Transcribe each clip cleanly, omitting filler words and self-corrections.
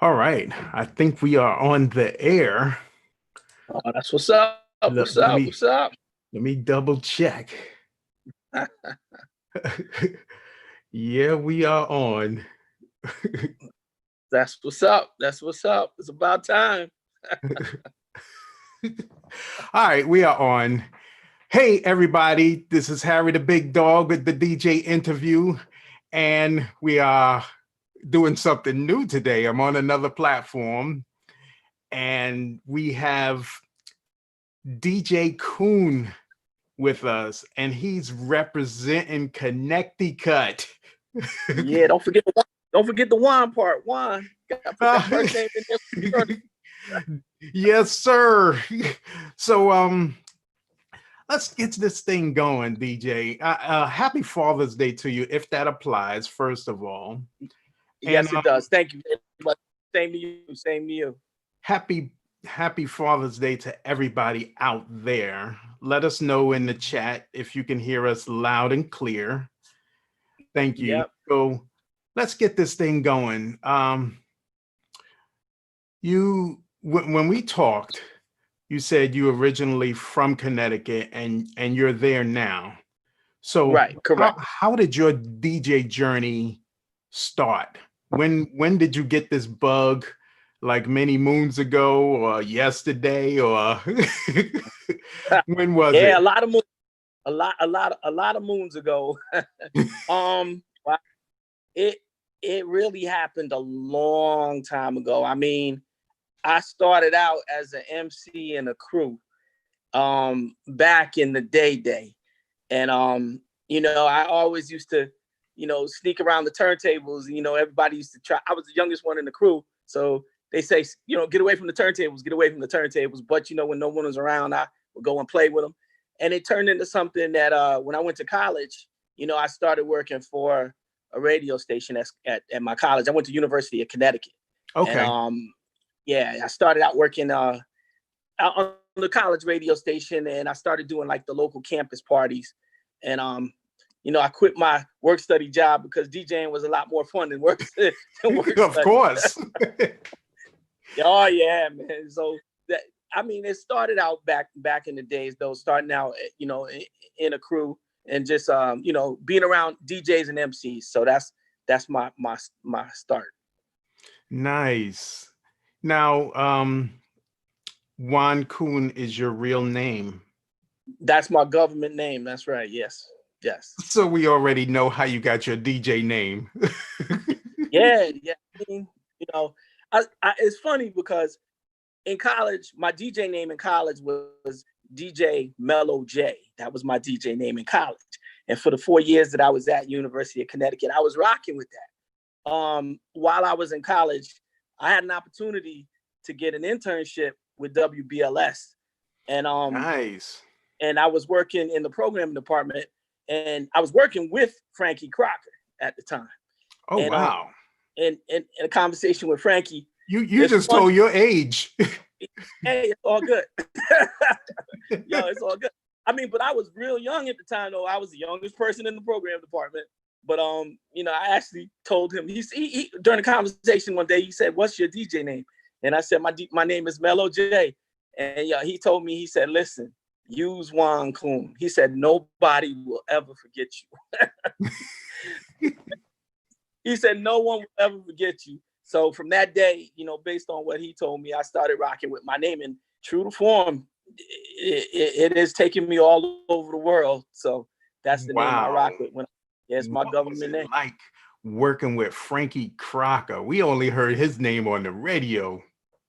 All right. I think we are on the air. Oh, that's what's up. Let, What's let up? me What's up? let me double check. Yeah, we are on. That's what's up. That's what's up. It's about time. All right, we are on. Hey, everybody. This is Harry the Big Dog with the DJ interview. And we are doing something new today. I'm on another platform. And we have DJ Coon with us. And he's representing Connecticut. Yeah, don't forget the Juan part. Juan. Gotta put that first name in there. Yes, sir. So let's get this thing going, DJ. Happy Father's Day to you, if that applies, first of all. And Yes, it does. Thank you very much. Same to you. Same to you. happy Father's Day to everybody out there. Let us know in the chat if you can hear us loud and clear. Thank you. Yep. So let's get this thing going. When we talked, you said you originally from Connecticut and you're there now. So Right. Correct. how did your DJ journey start? When did you get this bug? Like many moons ago or yesterday or when was Yeah, it? a lot of moons, a lot of moons ago. Wow, it it really happened a long time ago. I mean, I started out as an MC in a crew back in the day. And I always used to, sneak around the turntables. Everybody used to try. I was the youngest one in the crew, so they say, get away from the turntables, get away from the turntables. But when no one was around, I would go and play with them. And it turned into something that when I went to college, I started working for a radio station at my college. I went to University of Connecticut, and Okay. yeah, I started out working out on the college radio station, and I started doing like the local campus parties. And I quit my work study job because DJing was a lot more fun than work Of study. course. Oh yeah, man. So that it started out back in the days though, starting out in a crew and just being around DJs and MCs. So that's my start. Nice. Now, Juan Coon is your real name. That's my government name. That's right. Yes. Yes. So we already know how you got your DJ name. Yeah, yeah. I mean, it's funny because in college, my DJ name in college was DJ Mellow J. That was my DJ name in college. And for the 4 years that I was at University of Connecticut, I was rocking with that. While I was in college, I had an opportunity to get an internship with WBLS. And Nice. and I was working in the programming department, and I was working with Frankie Crocker at the time. Oh, And wow. in a conversation with Frankie, You it's just funny. told your age. Hey, it's all good. Yo, it's all good. I mean, but I was real young at the time, though. I was the youngest person in the program department. But I actually told him. He during the conversation one day, he said, "What's your DJ name?" And I said, "My name is Mellow J." And he told me, he said, "Listen, use Juan Coon." He said, "Nobody will ever forget you." He said, "No one will ever forget you." So from that day, based on what he told me, I started rocking with my name. And true to form, it is taking me all over the world. So that's the name I rock Wow. with. It's my What was government it name. like working with Frankie Crocker? We only heard his name on the radio.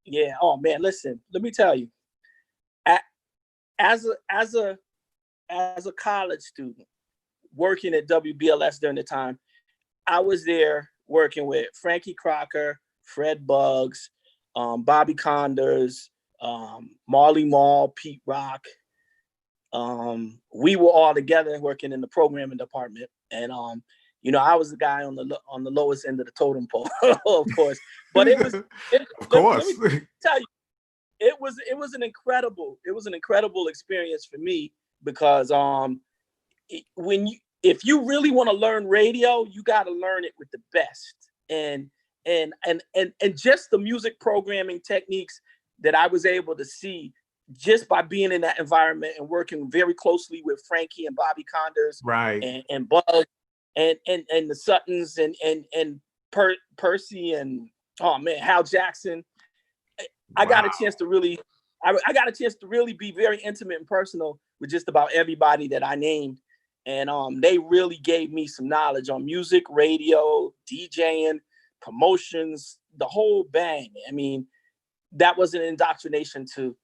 Yeah. Oh man, listen. Let me tell you. As a college student working at WBLS during the time, I was there working with Frankie Crocker, Fred Buggs, Bobby Condors, Marley Marl, Pete Rock. We were all together working in the programming department, and I was the guy on the lowest end of the totem pole, of course. But it was, Of let course. me tell you, it was an incredible experience for me because if you really want to learn radio, you got to learn it with the best. And and just the music programming techniques that I was able to see just by being in that environment and working very closely with Frankie and Bobby Condors Right. and Bug and the Suttons and Percy and oh man, Hal Jackson. I got a chance to really I got a chance to really be very intimate and personal with just about everybody that I named. And they really gave me some knowledge on music, radio, DJing, promotions, the whole bang. I mean, that was an indoctrination to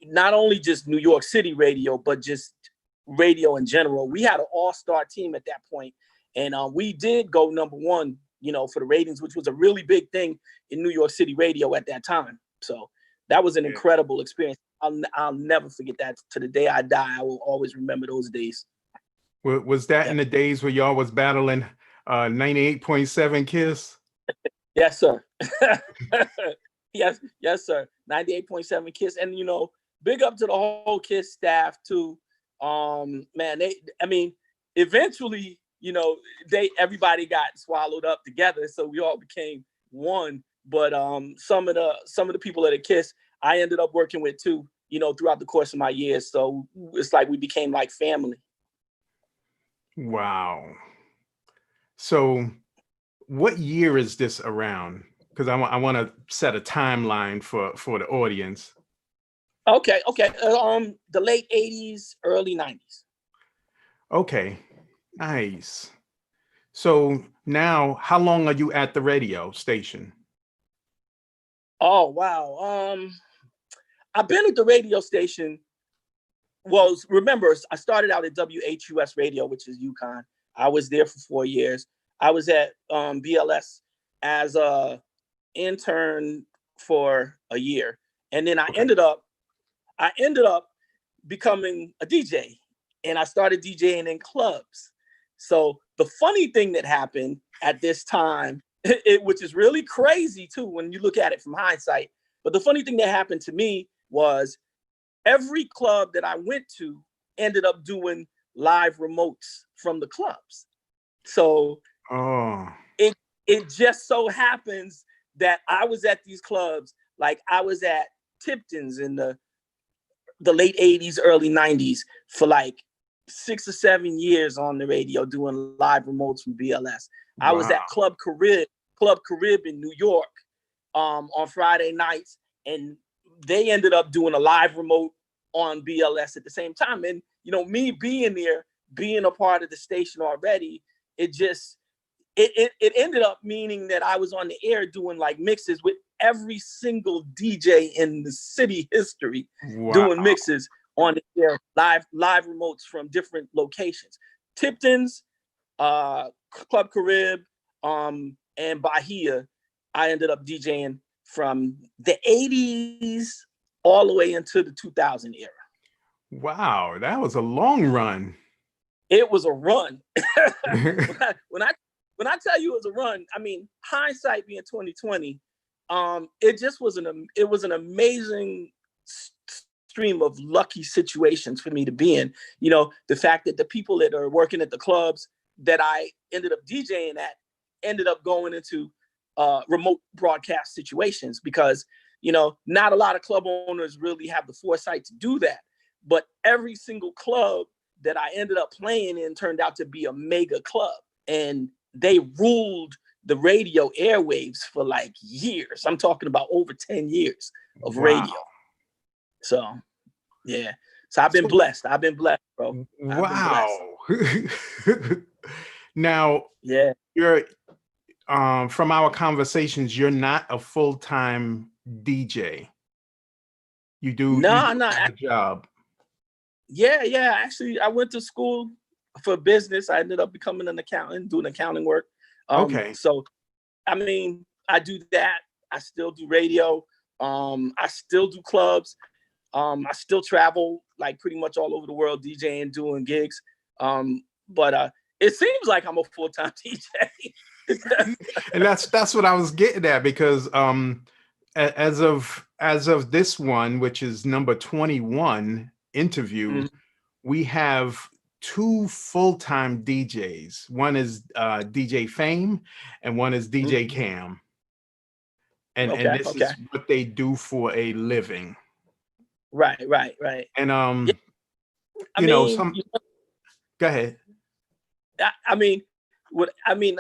not only just New York City radio, but just radio in general. We had an all-star team at that point, and we did go #1, for the ratings, which was a really big thing in New York City radio at that time. So that was an incredible experience. I'll never forget that to the day I die. I will always remember those days. Was that in the days where y'all was battling 98.7 KISS? Yes, sir. yes, sir. 98.7 KISS. And big up to the whole KISS staff too. Man, eventually, everybody got swallowed up together, so we all became one. But some of the people at the KISS I ended up working with too, throughout the course of my years. So it's like we became like family. Wow. So what year is this around? Because I want to set a timeline for the audience. Okay. The late 80s, early 90s. Okay, nice. So now, how long are you at the radio station? Oh, wow. I've been at the radio station. Well, remember, I started out at WHUS Radio, which is UConn. I was there for 4 years. I was at BLS as a intern for a year, and then I ended up becoming a DJ, and I started DJing in clubs. So the funny thing that happened at this time, which is really crazy too when you look at it from hindsight, but the funny thing that happened to me was every club that I went to ended up doing live remotes from the clubs. So it just so happens that I was at these clubs, like I was at Tipton's in the late 80s, early 90s for like 6 or 7 years on the radio doing live remotes from BLS. I was at Club Carib in New York on Friday nights, and they ended up doing a live remote on BLS at the same time. And me being there, being a part of the station already, it ended up meaning that I was on the air doing like mixes with every single DJ in the city history, doing mixes on the air, live remotes from different locations. Tipton's, Club Carib, and Bahia, I ended up DJing from the 80s all the way into the 2000 era. Wow, that was a long run. It was a run. when I tell you it was a run, I mean, hindsight being 2020, it was an amazing stream of lucky situations for me to be in. The fact that the people that are working at the clubs that I ended up DJing at ended up going into remote broadcast situations, because not a lot of club owners really have the foresight to do that. But every single club that I ended up playing in turned out to be a mega club, and they ruled the radio airwaves for like years. I'm talking about over 10 years of radio. So yeah. So I've been blessed. I've been blessed, bro. Wow. Now, yeah, you're from our conversations, you're not a full-time DJ. You do a job. Yeah. Actually, I went to school for business. I ended up becoming an accountant, doing accounting work. Okay. So, I mean, I do that. I still do radio. I still do clubs. I still travel like pretty much all over the world, DJing, doing gigs. But it seems like I'm a full-time DJ. And that's what I was getting at, because as of this one, which is number 21 interview, we have 2 full-time DJs. One is DJ Fame and one is DJ Cam. and this Okay. is what they do for a living. Right. And Yeah, I you know, mean, some go ahead. I mean,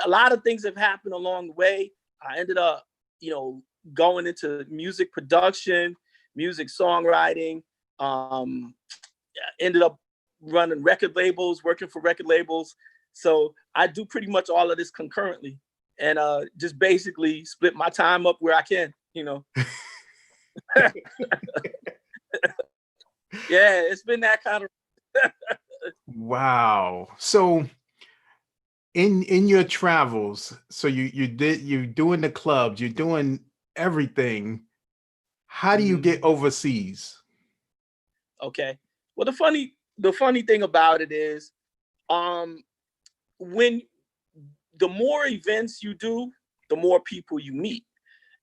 a lot of things have happened along the way. I ended up, going into music production, music songwriting. Um, Ended up running record labels, working for record labels. So I do pretty much all of this concurrently, and just basically split my time up where I can. Yeah, it's been that kind of. Wow. So in your travels, so you doing the clubs, you're doing everything. How do you Mhm. get overseas? Okay. Well, the funny thing about it is, um, when the more events you do, the more people you meet.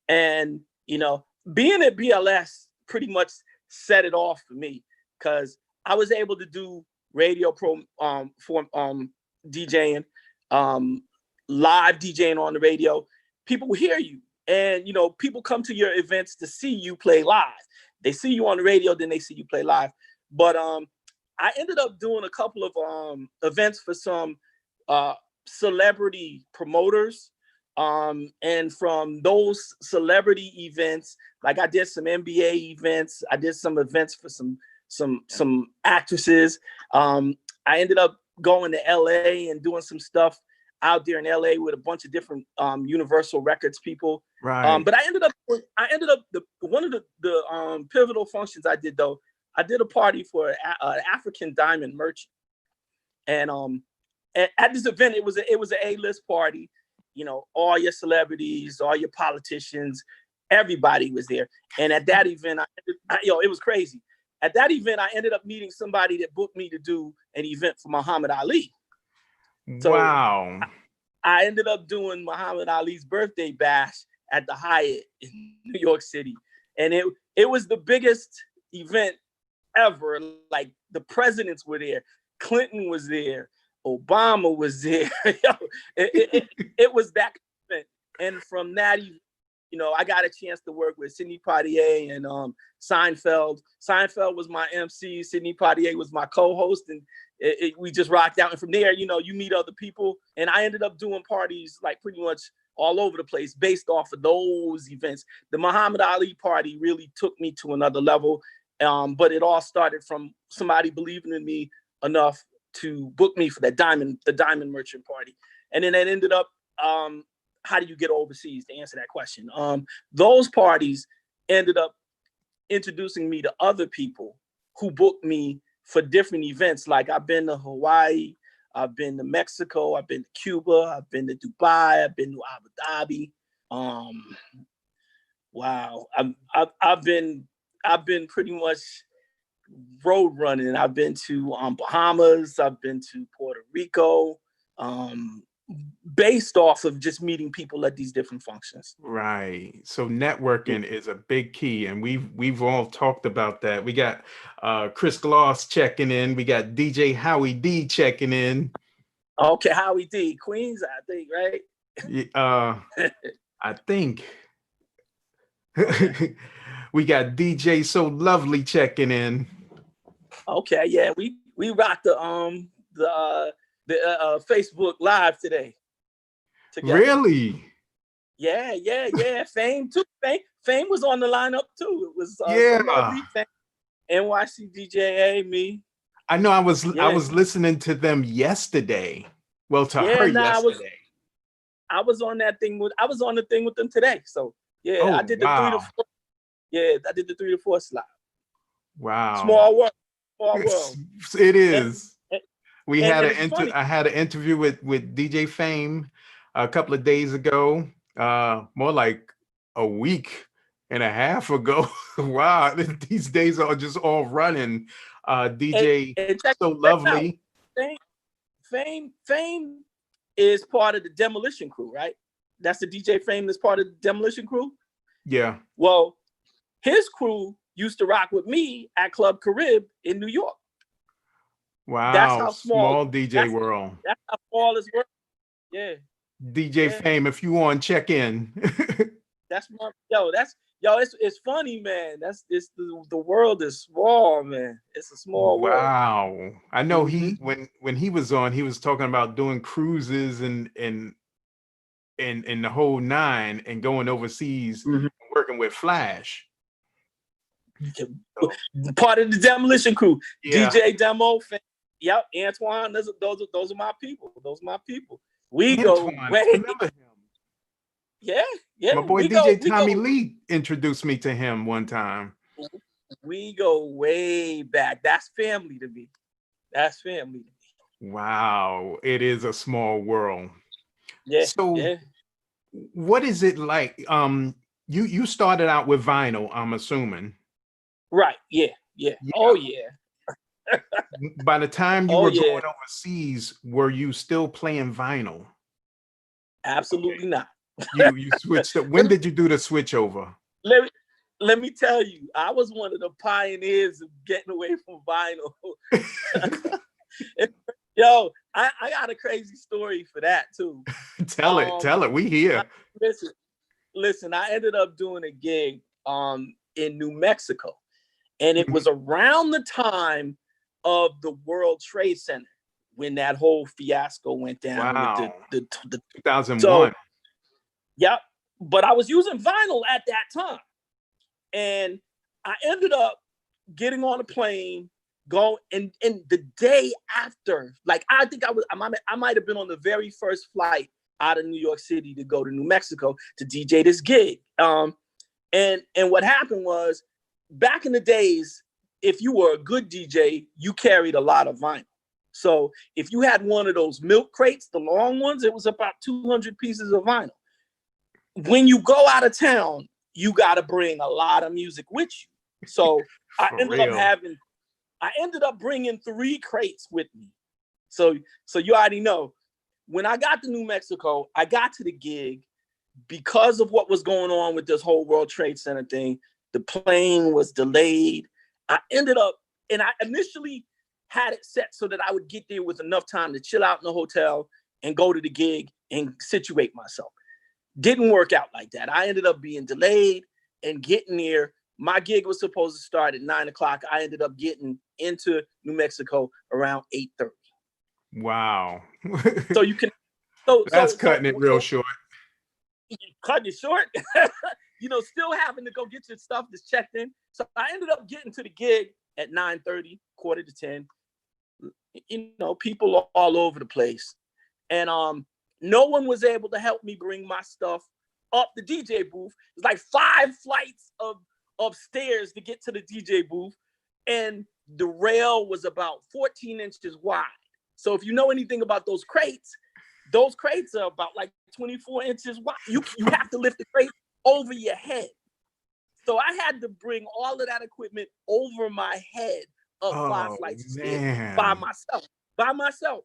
And being at BLS pretty much set it off for me, because I was able to do radio for DJing, um, live DJing on the radio. People hear you, and people come to your events to see you play live. They see you on the radio, then they see you play live. But I ended up doing a couple of events for some uh, celebrity promoters. And from those celebrity events, like I did some NBA events, I did some events for some actresses. I ended up going to LA and doing some stuff out there in LA with a bunch of different Universal Records people. Right. But I ended up one of the pivotal functions I did, though. I did a party for an African diamond merchant, and at this event, it was an A-list party. All your celebrities, all your politicians, everybody was there. And at that event, it was crazy. At that event, I ended up meeting somebody that booked me to do an event for Muhammad Ali. So Wow. I ended up doing Muhammad Ali's birthday bash at the Hyatt in New York City, and it was the biggest event ever. Like, the presidents were there, Clinton was there, Obama was there. It was that event. And from that, I got a chance to work with Sidney Poitier and Seinfeld. Seinfeld was my MC. Sidney Poitier was my co-host, and we just rocked out. And from there, you meet other people. And I ended up doing parties like pretty much all over the place based off of those events. The Muhammad Ali party really took me to another level. But it all started from somebody believing in me enough to book me for the diamond merchant party. And then it ended up, how do you get overseas, to answer that question? Those parties ended up introducing me to other people who booked me for different events. Like, I've been to Hawaii, I've been to Mexico, I've been to Cuba, I've been to Dubai, I've been to Abu Dhabi. Wow, I've been pretty much road running. I've been to Bahamas, I've been to Puerto Rico, based off of just meeting people at these different functions. Right. So networking is a big key, and we've all talked about that. We got Chris Gloss checking in. We got DJ Howie D checking in. Okay, Howie D, Queens, I think, right? I think Okay. we got DJ So Lovely checking in. Okay, yeah, we rocked the Facebook Live today together. Really? Yeah. Fame too. Fame was on the lineup too. It was So Yeah. Lovely, Fame, NYC DJA, me. I know I was Yeah, listening to them yesterday. Well, to yeah. her Nah, yesterday. I was on the thing with them today. So yeah, Oh, I did the 3 to wow. 4. Yeah, I did the 3 to 4 slot. Wow. Small world, small world. It And, is. We and had it's funny. I had an interview with DJ Fame a couple of days ago, more like a week and a half ago. Wow, these days are just all running. DJ And So check out. Lovely. Fame is part of the Demolition Crew, right? That's the DJ Fame that's part of the Demolition Crew. Yeah. Well, his crew used to rock with me at Club Carib in New York. That's Wow. how small. Small DJ That's world. that's how small it's work. Yeah, DJ yeah. Fame, if you want, check in. That's my yo. That's yo. It's funny, man. It's the world is small, man. It's a small world. Wow. I know Mm-hmm. he when he was on, he was talking about doing cruises and the whole nine and going overseas Mm-hmm. working with Flash. So, Part of the demolition crew, yeah. DJ Demo. Yep, Antoine. Those are my people. Those are my people. We go Antoine, I way. remember him. Yeah, yeah. My boy DJ Tommy Lee introduced me to him one time. We go way back. That's family to me. That's family to me. Wow, it is a small world. Yeah, So yeah. what is it like? You started out with vinyl, I'm assuming. Right. Yeah, yeah. Yeah. Oh yeah. By the time you Oh were yeah. going overseas, were you still playing vinyl? Absolutely Okay. not. You switched up. When did you do the switch over? let me let me tell you, I was one of the pioneers of getting away from vinyl. Yo, I got a crazy story for that too. Tell it. We here. Listen, I ended up doing a gig in New Mexico, and it was around the time of the World Trade Center when that whole fiasco went down with Wow. the 2001. so yep. But I was using vinyl at that time, and I ended up getting on a plane, go and the day after, like I think I might have been on the very first flight out of New York City to go to New Mexico to DJ this gig. And what happened was, back in the days, if you were a good DJ, you carried a lot of vinyl. So if you had one of those milk crates, the long ones, it was about 200 pieces of vinyl. When you go out of town, you got to bring a lot of music with you. So I ended up bringing 3 crates with me. So you already know, when I got to New Mexico, I got to the gig because of what was going on with this whole World Trade Center thing. The plane was delayed. I initially had it set so that I would get there with enough time to chill out in the hotel and go to the gig and situate myself. Didn't work out like that. I ended up being delayed and getting there. My gig was supposed to start at 9:00. I ended up getting into New Mexico around 8:30. Wow. So you can, That's cutting it real short. Cutting it short. Still having to go get your stuff that's checked in. So I ended up getting to the gig at 9:30, 9:45. People all over the place, and no one was able to help me bring my stuff up the DJ booth. It's like 5 flights of stairs to get to the DJ booth, and the rail was about 14 inches wide. So if you know anything about those crates are about like 24 inches wide. You have to lift the crate over your head. So I had to bring all of that equipment over my head up 5 flights of stairs by myself,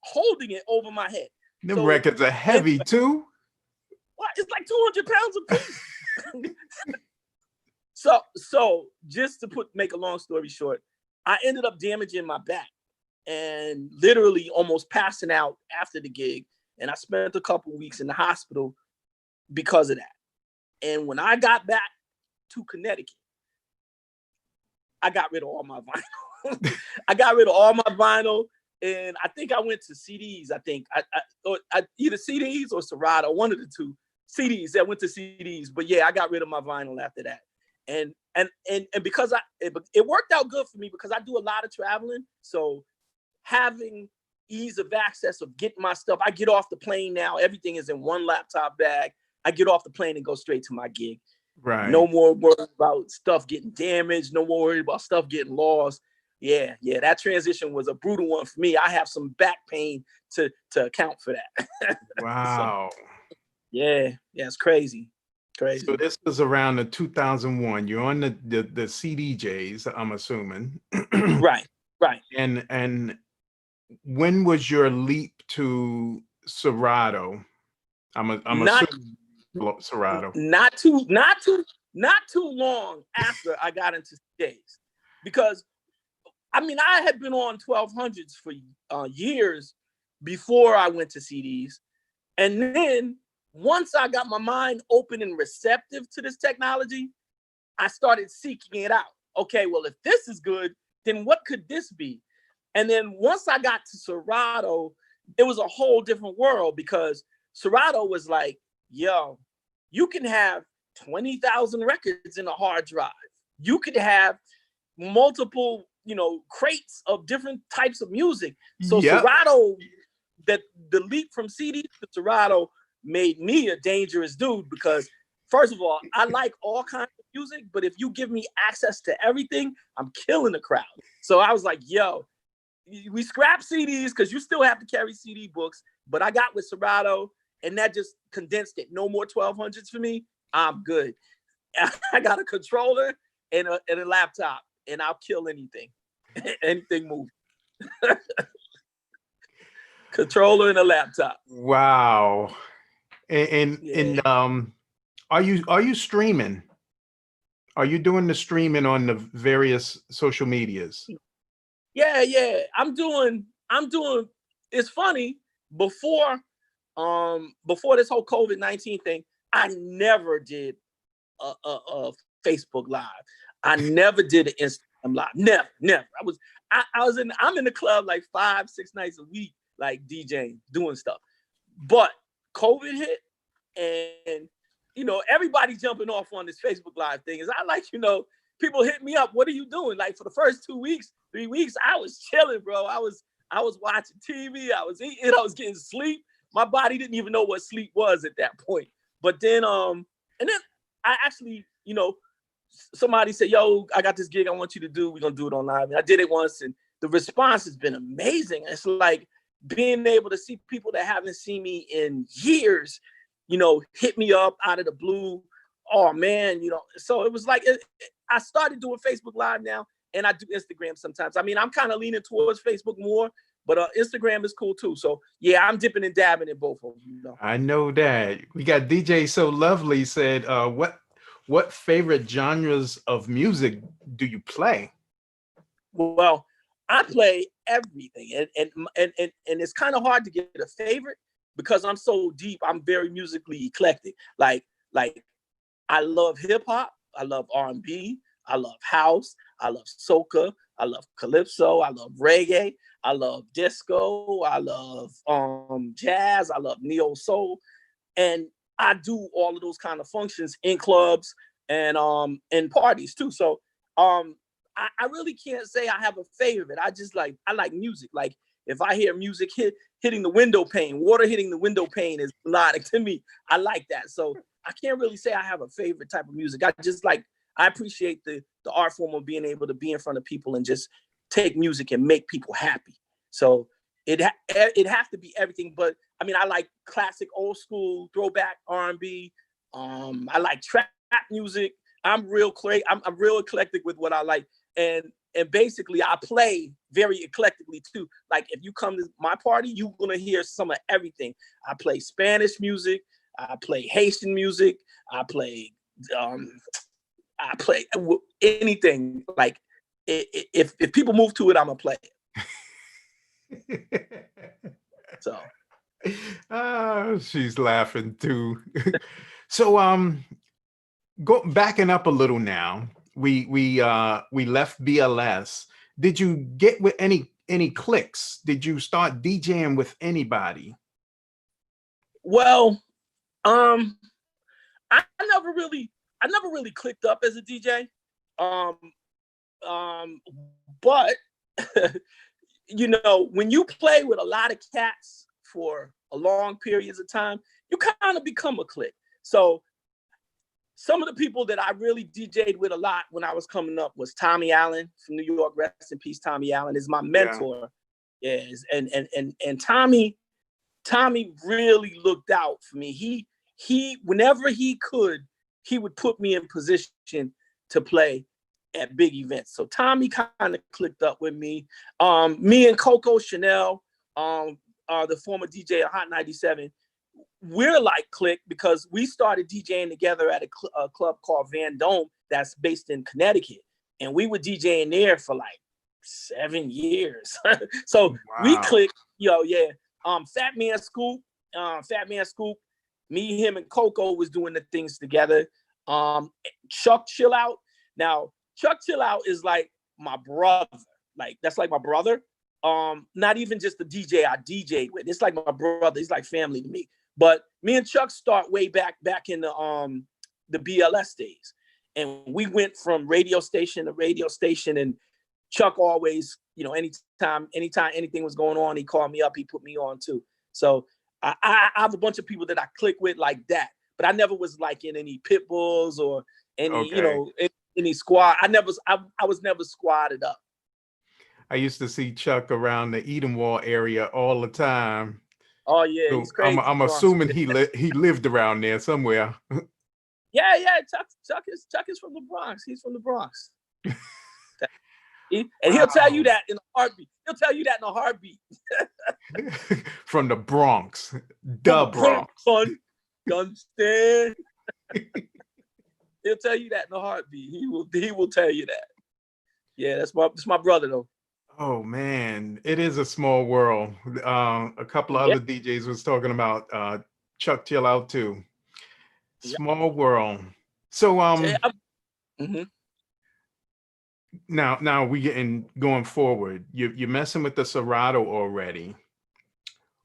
holding it over my head. Them records are heavy too. What? It's like 200 pounds a piece. So just to make a long story short, I ended up damaging my back and literally almost passing out after the gig. And I spent a couple of weeks in the hospital because of that. And when I got back to Connecticut, I got rid of all my vinyl. I got rid of all my vinyl, and I think I went to CDs. I think I either CDs or Serato, one of the two. CDs. I went to CDs, but yeah, I got rid of my vinyl after that. And because it worked out good for me because I do a lot of traveling. So having ease of access of getting my stuff, I get off the plane now. Everything is in one laptop bag. I get off the plane and go straight to my gig. Right. No more worried about stuff getting damaged. No more worried about stuff getting lost. Yeah. That transition was a brutal one for me. I have some back pain to account for that. Wow. So, yeah, it's crazy. So this was around the 2001. You're on the CDJs, I'm assuming. Right. And when was your leap to Serato? I'm assuming Serato. Not too long after I got into CDs, because I had been on 1200s for years before I went to CDs, and then once I got my mind open and receptive to this technology, I started seeking it out. Okay, well, if this is good, then what could this be? And then once I got to Serato, it was a whole different world, because Serato was like, yo, you can have 20,000 records in a hard drive. You could have multiple, crates of different types of music. So Yep. Serato, that the leap from CD to Serato made me a dangerous dude, because first of all, I like all kinds of music, but if you give me access to everything, I'm killing the crowd. So I was like, yo, we scrap CDs because you still have to carry CD books, but I got with Serato, and that just condensed it. No more 1200s for me. I'm good. I got a controller and a laptop, and I'll kill anything. Anything move. Controller and a laptop. Wow. And are you streaming? Are you doing the streaming on the various social medias? Yeah. I'm doing, it's funny, before this whole COVID-19 thing, I never did a Facebook Live. I never did an Instagram Live. Never. I'm in the club like 5-6 nights a week, like DJing, doing stuff. But COVID hit, and everybody jumping off on this Facebook Live thing. Is I like, people hit me up. What are you doing? Like, for the first 2 weeks, 3 weeks, I was chilling, bro. I was watching TV. I was eating. I was getting sleep. My body didn't even know what sleep was at that point. But then, and then I actually, somebody said, yo, I got this gig I want you to do. We're going to do it online. And I did it once, and the response has been amazing. It's like being able to see people that haven't seen me in years, hit me up out of the blue. Oh, man, so it was like, I started doing Facebook Live now, and I do Instagram sometimes. I mean, I'm kind of leaning towards Facebook more, but Instagram is cool too. So yeah, I'm dipping and dabbing in both of them. I know that. We got DJ So Lovely said, what favorite genres of music do you play? Well, I play everything, and it's kind of hard to get a favorite because I'm so deep. I'm very musically eclectic. Like I love hip hop. I love R&B. I love house. I love soca. I love calypso. I love reggae. I love disco. I love jazz. I love neo soul, and I do all of those kind of functions in clubs and in parties too. So I really can't say I have a favorite. I like music. Like, if I hear music hitting the window pane, water hitting the window pane is melodic to me. I like that. So I can't really say I have a favorite type of music. I appreciate the art form of being able to be in front of people and just take music and make people happy. So it has to be everything. But I mean, I like classic, old school, throwback R&B. I like trap music. I'm real eclectic with what I like. And basically I play very eclectically too. Like, if you come to my party, you're gonna hear some of everything. I play Spanish music, I play Haitian music, I play anything. Like, if people move to it, I'm gonna play it. So She's laughing too. So backing up a little now. We left BLS. Did you get with any clicks? Did you start DJing with anybody? Well, I never really clicked up as a DJ. But when you play with a lot of cats for a long periods of time, you kind of become a clique. So some of the people that I really DJ'd with a lot when I was coming up was Tommy Allen from New York. Rest in peace, Tommy Allen is my mentor. Yeah. Yes, and Tommy really looked out for me. He whenever he could, he would put me in position to play at big events. So Tommy kind of clicked up with me. Me and Coco Chanel, the former DJ at Hot 97, we're like click because we started DJing together at a club called Van Dome that's based in Connecticut. And we were DJing there for like 7 years. So we clicked, yeah. Fat Man Scoop, Me, him, and Coco was doing the things together. Chuck Chill Out. Now, Chuck Chill Out is like my brother. Like, that's like my brother. Not even just the DJ I DJ with. It's like my brother. He's like family to me. But me and Chuck start way back in the BLS days. And we went from radio station to radio station, and Chuck always, you know, anytime anything was going on, he called me up, he put me on too. So I have a bunch of people that I click with like that, but I never was like in any pit bulls or any, you know, any squad. I was never squatted up. I used to see Chuck around the Edenwald area all the time. Oh yeah, So he's crazy. I'm assuming he lived around there somewhere. Yeah. Chuck is from the Bronx. He's from the Bronx. He'll tell you that in a heartbeat. He'll tell you that in a heartbeat. From the Bronx, the Bronx. Son, understand? He'll tell you that in a heartbeat. He will tell you that. Yeah, that's my brother though. Oh man, it is a small world. A couple of other DJs was talking about Chuck Chill Out too. Small world. So now we getting going forward. You're messing with the Serato already.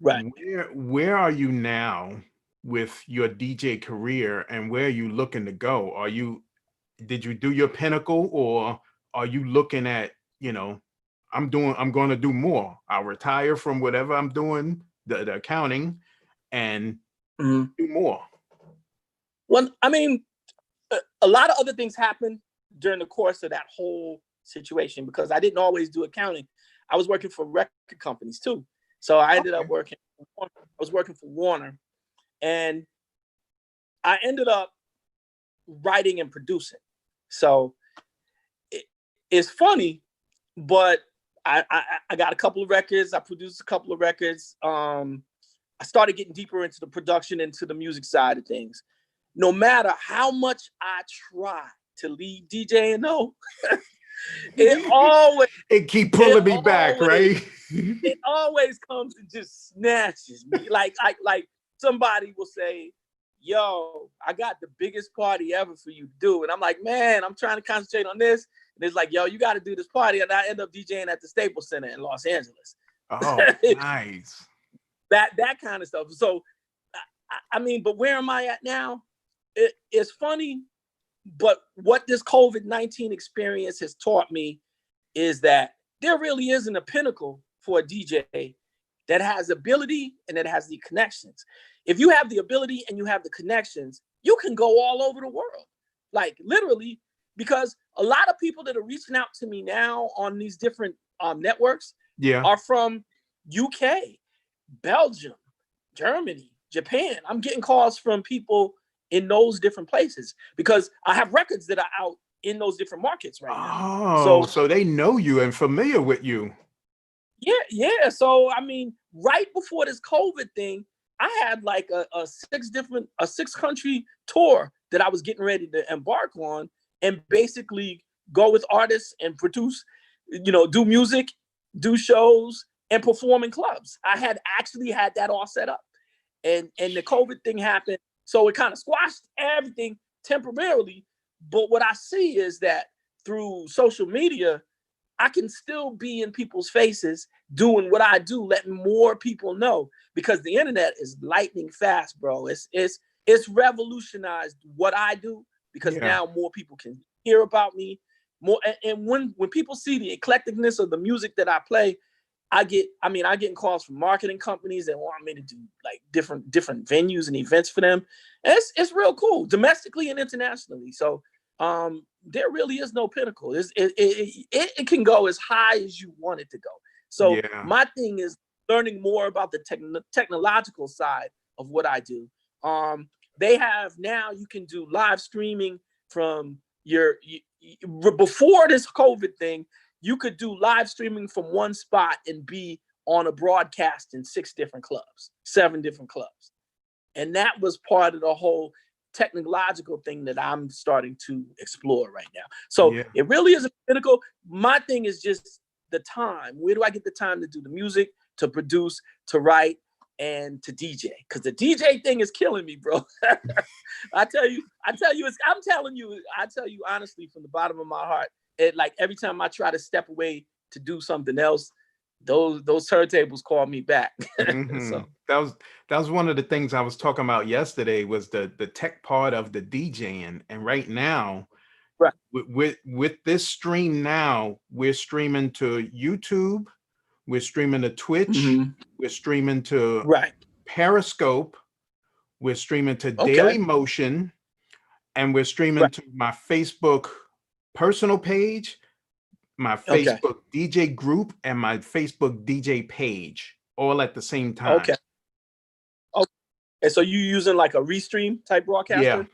Right. Where are you now with your DJ career, and where are you looking to go? Did you do your pinnacle, or are you looking at, you know, I'm going to do more. I'll retire from whatever I'm doing, the accounting, and do more. Well, I mean, a lot of other things happened during the course of that whole situation, because I didn't always do accounting. I was working for record companies too. So I ended up working for Warner, and I ended up writing and producing. So it's funny, but I got a couple of records. I produced a couple of records. I started getting deeper into the production, into the music side of things. No matter how much I try to leave DJing, though, it keep pulling me back, right? It always comes and just snatches me. Like somebody will say, "Yo, I got the biggest party ever for you to do," and I'm like, "Man, I'm trying to concentrate on this." And it's like, "Yo, you got to do this party," and I end up DJing at the Staples Center in Los Angeles. Oh, nice. That kind of stuff. So, I mean, but where am I at now? It's funny, but what this COVID-19 experience has taught me is that there really isn't a pinnacle for a DJ that has ability and that has the connections. If you have the ability and you have the connections, you can go all over the world, like literally, because a lot of people that are reaching out to me now on these different networks are from UK, Belgium, Germany, Japan. I'm getting calls from people in those different places because I have records that are out in those different markets right now. Oh, so they know you and familiar with you. Yeah. So I mean, right before this COVID thing, I had like a 6-country tour that I was getting ready to embark on, and basically go with artists and produce, you know, do music, do shows, and perform in clubs. I had actually had that all set up, and the COVID thing happened. So it kind of squashed everything temporarily. But what I see is that through social media, I can still be in people's faces doing what I do, letting more people know, because the internet is lightning fast, bro. It's revolutionized what I do, because now more people can hear about me more. And when people see the eclecticness of the music that I play, I get calls from marketing companies that want me to do like different venues and events for them. And it's real cool, domestically and internationally. So there really is no pinnacle. It can go as high as you want it to go. So my thing is learning more about the technological side of what I do. They have now, you can do live streaming from before this COVID thing. You could do live streaming from one spot and be on a broadcast in 6 different clubs, 7 different clubs. And that was part of the whole technological thing that I'm starting to explore right now. So it really is a pinnacle. My thing is just the time. Where do I get the time to do the music, to produce, to write, and to DJ, because the DJ thing is killing me, bro. I tell you, I tell you honestly from the bottom of my heart. It like every time I try to step away to do something else, those turntables call me back. Mhm. So That was one of the things I was talking about yesterday was the tech part of the DJing. And right now, right. with this stream now, we're streaming to YouTube, we're streaming to Twitch, Mhm. we're streaming to Right. Periscope, we're streaming to Okay. Daily Motion, and we're streaming Right. to my Facebook personal page, my Okay. Facebook DJ group, and my Facebook DJ page, all at the same time. Okay. Okay. And so you using like a restream type Yeah. broadcaster?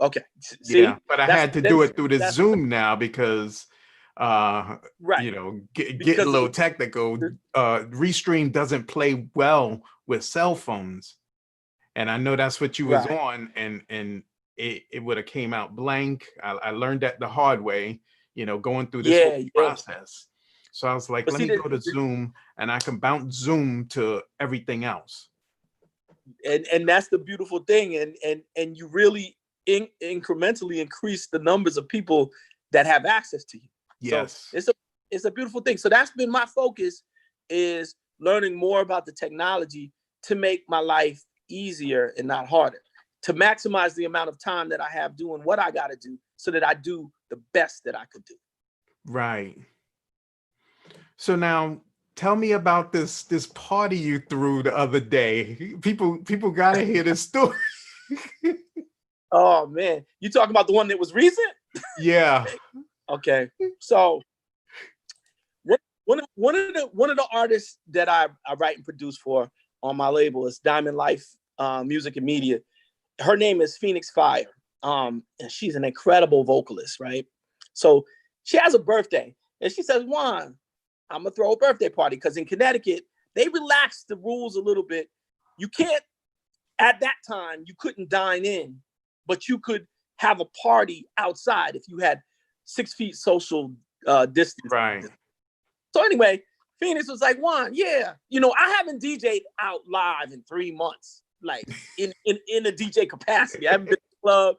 Okay. See, Yeah, but I had to do it through the that's Zoom now because right. you know, getting a Because little technical. Restream doesn't play well with cell phones. And I know that's what you was right. on, and it would have came out blank. I learned that the hard way, you know, going through this whole Yeah, yeah. process. So I was like, But let see, me go to Zoom and I can bounce Zoom to everything else. and that's the beautiful thing, and you really incrementally increase the numbers of people that have access to you. So Yes. it's a beautiful thing. So that's been my focus, is learning more about the technology to make my life easier and not harder, to maximize the amount of time that I have doing what I got to do so that I do the best that I could do. Right. So now tell me about this party you threw the other day. People gotta hear this story. Oh man, you talking about the one that was recent? Yeah. Okay, so one of the artists that I write and produce for on my label is Diamond Life Music and Media. Her name is Phoenix Fire, and she's an incredible vocalist, right? So she has a birthday, and she says, Juan, I'm gonna throw a birthday party, because in Connecticut they relaxed the rules a little bit. You can't, at that time you couldn't dine in, but you could have a party outside if you had 6 feet social distance. Right. So anyway, Phoenix was like, Juan, yeah, I haven't DJ'd out live in 3 months, like in a DJ capacity. I haven't been to the club,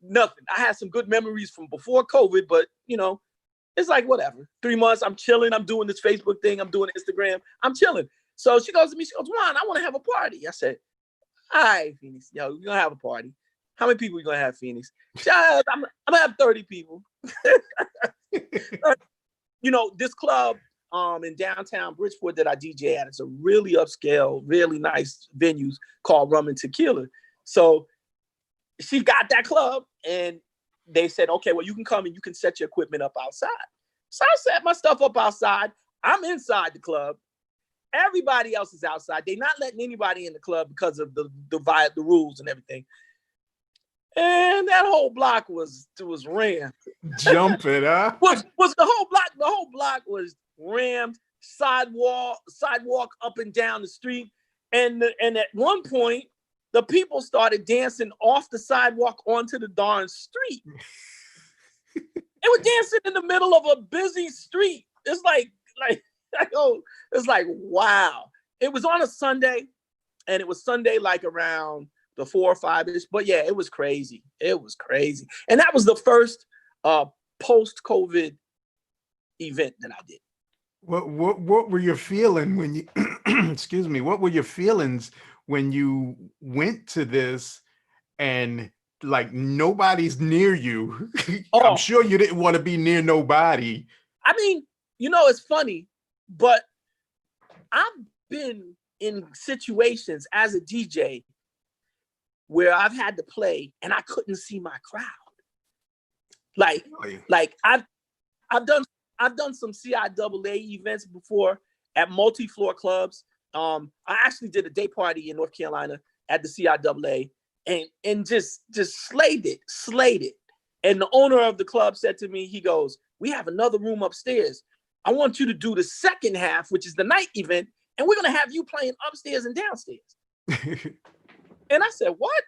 nothing. I had some good memories from before COVID, but it's like whatever. 3 months, I'm chilling. I'm doing this Facebook thing. I'm doing Instagram. I'm chilling. So she goes to me, she goes, Juan, I want to have a party. I said, all right, Phoenix, yo, we're gonna have a party. How many people are you gonna have, Phoenix? I'm gonna have 30 people. This club in downtown Bridgeport that I DJ at, it's a really upscale, really nice venues called Rum and Tequila. So she got that club, and they said, okay, well, you can come and you can set your equipment up outside. So I set my stuff up outside. I'm inside the club. Everybody else is outside. They're not letting anybody in the club because of the rules and everything. And that whole block was rammed. Jumping, huh? Was the whole block? The whole block was rammed. Sidewalk up and down the street. And at one point, the people started dancing off the sidewalk onto the darn street. They were dancing in the middle of a busy street. It's like it's like, wow. It was on a Sunday, and it was Sunday like around the 4 or 5ish. But yeah, it was crazy. It was crazy. And that was the first post-COVID event that I did. What were your feelings when you excuse me, what were your feelings when you went to this and like nobody's near you? I'm sure you didn't want to be near nobody. I mean, it's funny, but I've been in situations as a DJ where I've had to play and I couldn't see my crowd. Like I've done some CIAA events before at multi-floor clubs. I actually did a day party in North Carolina at the CIAA and just slayed it. And the owner of the club said to me, he goes, we have another room upstairs. I want you to do the second half, which is the night event, and we're going to have you playing upstairs and downstairs. And I said, what?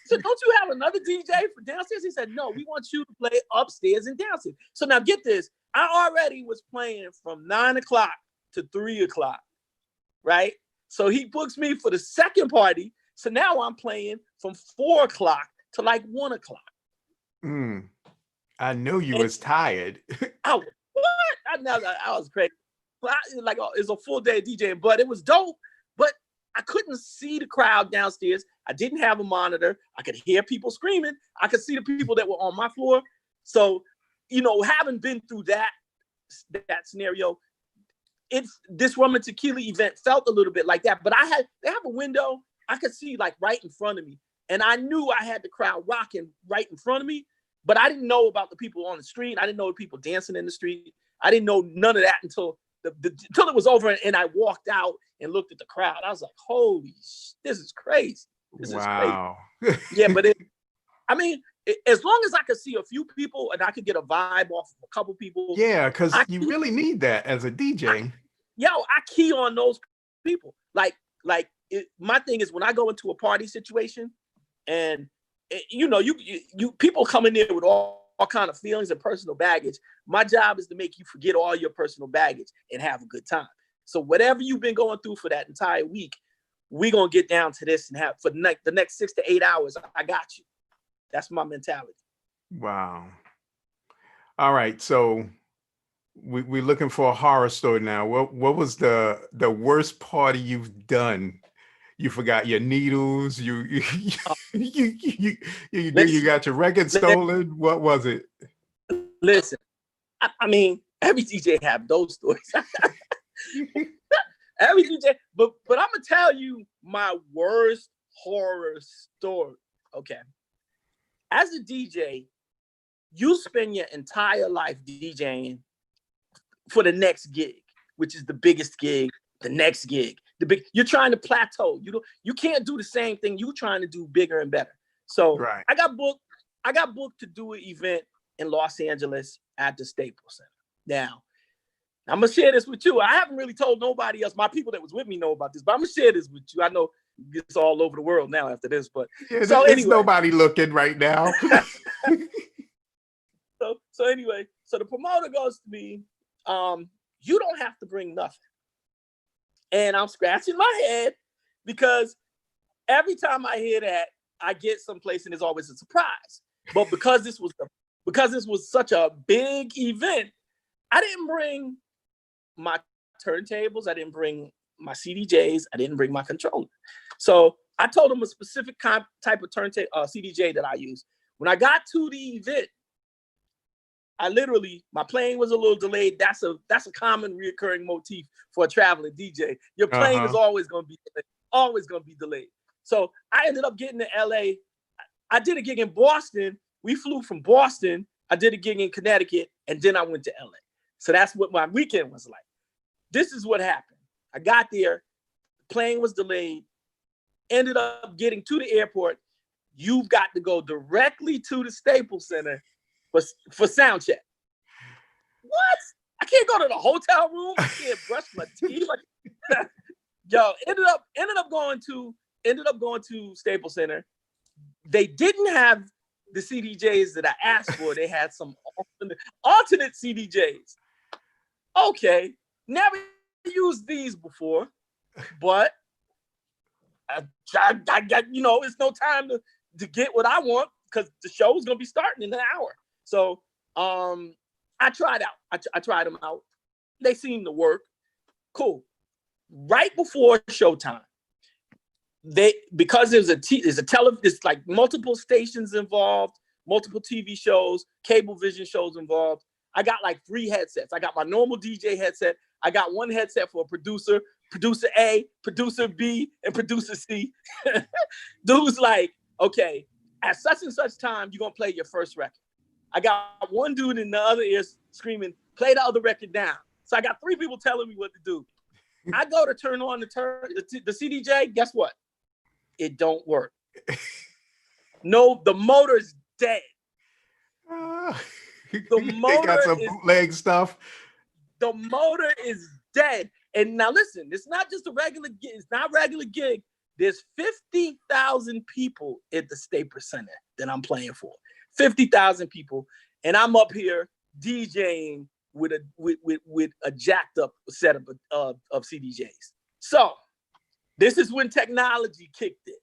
So don't you have another DJ for downstairs? He said, no, we want you to play upstairs and downstairs. So now get this. I already was playing from 9 o'clock to 3 o'clock, right? So he books me for the second party. So now I'm playing from 4 o'clock to like 1 o'clock. I knew you And was tired. what? I was crazy. Like it's a full day of DJing, but it was dope. But I couldn't see the crowd downstairs. I didn't have a monitor. I could hear people screaming. I could see the people that were on my floor. So, having been through that scenario, this rum and tequila event felt a little bit like that. But they have a window I could see like right in front of me, and I knew I had the crowd rocking right in front of me. But I didn't know about the people on the street. I didn't know the people dancing in the street. I didn't know none of that until until it was over and I walked out and looked at the crowd. I was like, holy this is crazy. This is crazy. Yeah, but as long as I could see a few people and I could get a vibe off of a couple people. Yeah, because you really need that as a DJ. I key on those people. My thing is when I go into a party situation and you people come in there with all kind of feelings and personal baggage. My job is to make you forget all your personal baggage and have a good time. So whatever you've been going through for that entire week, we're going to get down to this and have for the next 6 to 8 hours. I got you. That's my mentality. Wow. All right. So we're looking for a horror story now. What was the worst party you've done? You forgot your needles. You got your record stolen. What was it? Listen, I mean, every DJ have those stories. Every DJ, but I'm gonna tell you my worst horror story. Okay, as a DJ, you spend your entire life DJing for the next gig, which is the biggest gig, the next gig. You're trying to plateau. You can't do the same thing. You're trying to do bigger and better. So right. I got booked to do an event in Los Angeles at the Staples Center. Now, I'm gonna share this with you. I haven't really told nobody else. My people that was with me know about this, but I'm gonna share this with you. I know it's all over the world now after this, but so anyway, nobody looking right now. So anyway, so the promoter goes to me, you don't have to bring nothing. And I'm scratching my head because every time I hear that, I get someplace and there's always a surprise. But because this was such a big event, I didn't bring my turntables, I didn't bring my CDJs, I didn't bring my controller. So I told them a specific type of CDJ that I use. When I got to the event, my plane was a little delayed. That's a common reoccurring motif for a traveling DJ. Your plane is always going to be delayed. So I ended up getting to LA. I did a gig in Boston. We flew from Boston. I did a gig in Connecticut, and then I went to LA. So that's what my weekend was like. This is what happened. I got there. The plane was delayed. Ended up getting to the airport. You've got to go directly to the Staples Center for sound check. What? I can't go to the hotel room. I can't brush my teeth. Yo, ended up going to Staples Center. They didn't have the CDJs that I asked for. They had some alternate CDJs. Okay, never used these before, but I got, it's no time to get what I want because the show is gonna be starting in an hour. So I tried out. I tried them out. They seemed to work. Cool. Right before showtime, because it's like multiple stations involved, multiple TV shows, cable vision shows involved. I got like 3 headsets. I got my normal DJ headset. I got one headset for a producer A, producer B, and producer C. Dude's like, okay, at such and such time, you're going to play your first record. I got one dude in the other ear screaming, play the other record down. So I got 3 people telling me what to do. I go to turn on the CDJ. Guess what? It don't work. No, the motor's dead. The motor got some bootleg stuff. The motor is dead. And now listen, it's not just a regular gig. It's not a regular gig. There's 50,000 people at the Staples Center that I'm playing for. 50,000 people, and I'm up here DJing with a jacked up setup of CDJs. So This is when technology kicked in.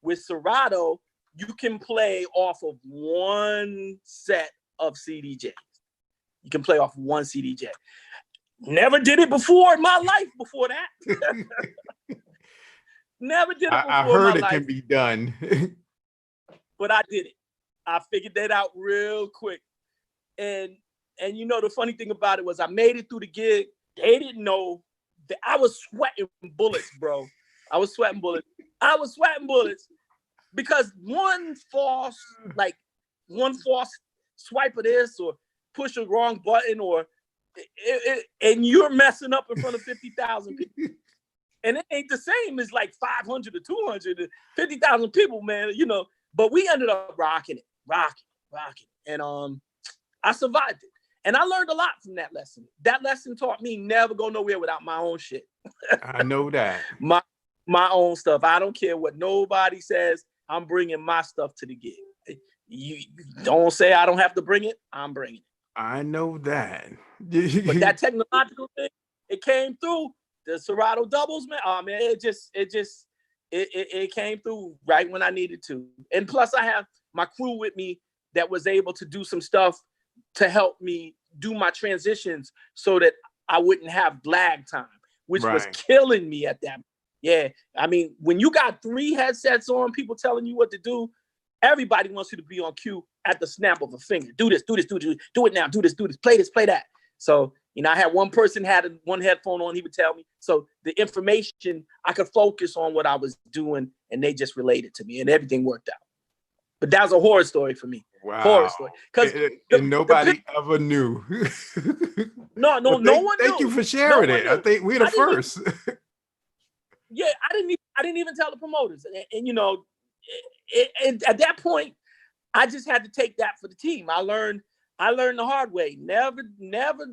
With Serato, you can play off of one set of CDJs. You can play off one CDJ. Never did it before in my life before that. Never did it before I heard in my it life. can be done. But I did it. I figured that out real quick. And you know, the funny thing about it was I made it through the gig. They didn't know that I was sweating bullets, bro. I was sweating bullets because one false swipe of this or push a wrong button and you're messing up in front of 50,000 people. And it ain't the same as like 500 or 200, 50,000 people, man, you know. But we ended up rocking it. And I survived it. And I learned a lot from that lesson. That lesson taught me never go nowhere without my own shit. I know that. My own stuff. I don't care what nobody says. I'm bringing my stuff to the gig. You don't say I don't have to bring it. I'm bringing it. I know that. But that technological thing, it came through. The Serato doubles, man. Oh man, it came through right when I needed to. And plus, I have my crew with me that was able to do some stuff to help me do my transitions so that I wouldn't have lag time, which was killing me at that. Yeah, I mean, when you got 3 headsets on, people telling you what to do, everybody wants you to be on cue at the snap of a finger. Do this, do it now, do this, play this, play that. So, you know, I had one person had one headphone on, he would tell me. So the information, I could focus on what I was doing and they just related to me and everything worked out. But that was a horror story for me. Wow. Horror story. Because nobody ever knew. No one knew. Thank you for sharing it. I think we're the first. Yeah, I didn't even tell the promoters. And you know, at that point, I just had to take that for the team. I learned the hard way. Never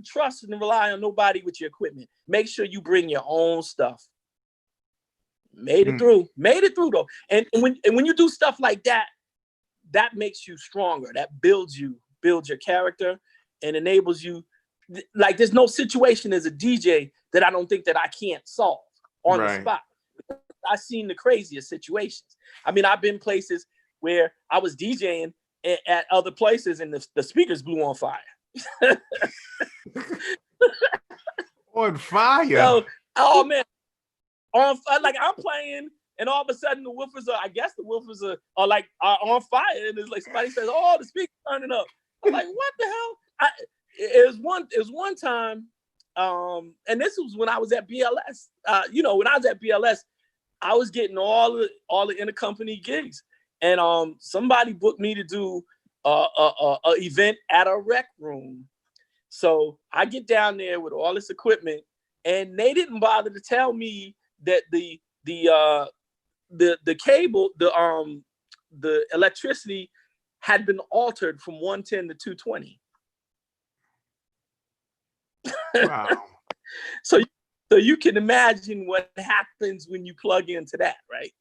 trust and rely on nobody with your equipment. Make sure you bring your own stuff. Made it through though. And when you do stuff like that, that makes you stronger. That builds your character and enables you. Like there's no situation as a DJ that I don't think that I can't solve on the spot. I've seen the craziest situations. I mean, I've been places where I was DJing at other places and the speakers blew on fire. On fire? So, oh man, like I'm playing and all of a sudden the woofers are on fire and it's like somebody says, "Oh, the speaker's turning up." I'm like, "What the hell?" It was one time, and this was when I was at BLS. You know, when I was at BLS, I was getting all the intercompany gigs, and somebody booked me to do a event at a rec room. So I get down there with all this equipment, and they didn't bother to tell me that the cable, the electricity had been altered from 110 to 220. Wow. So you can imagine what happens when you plug into that, right?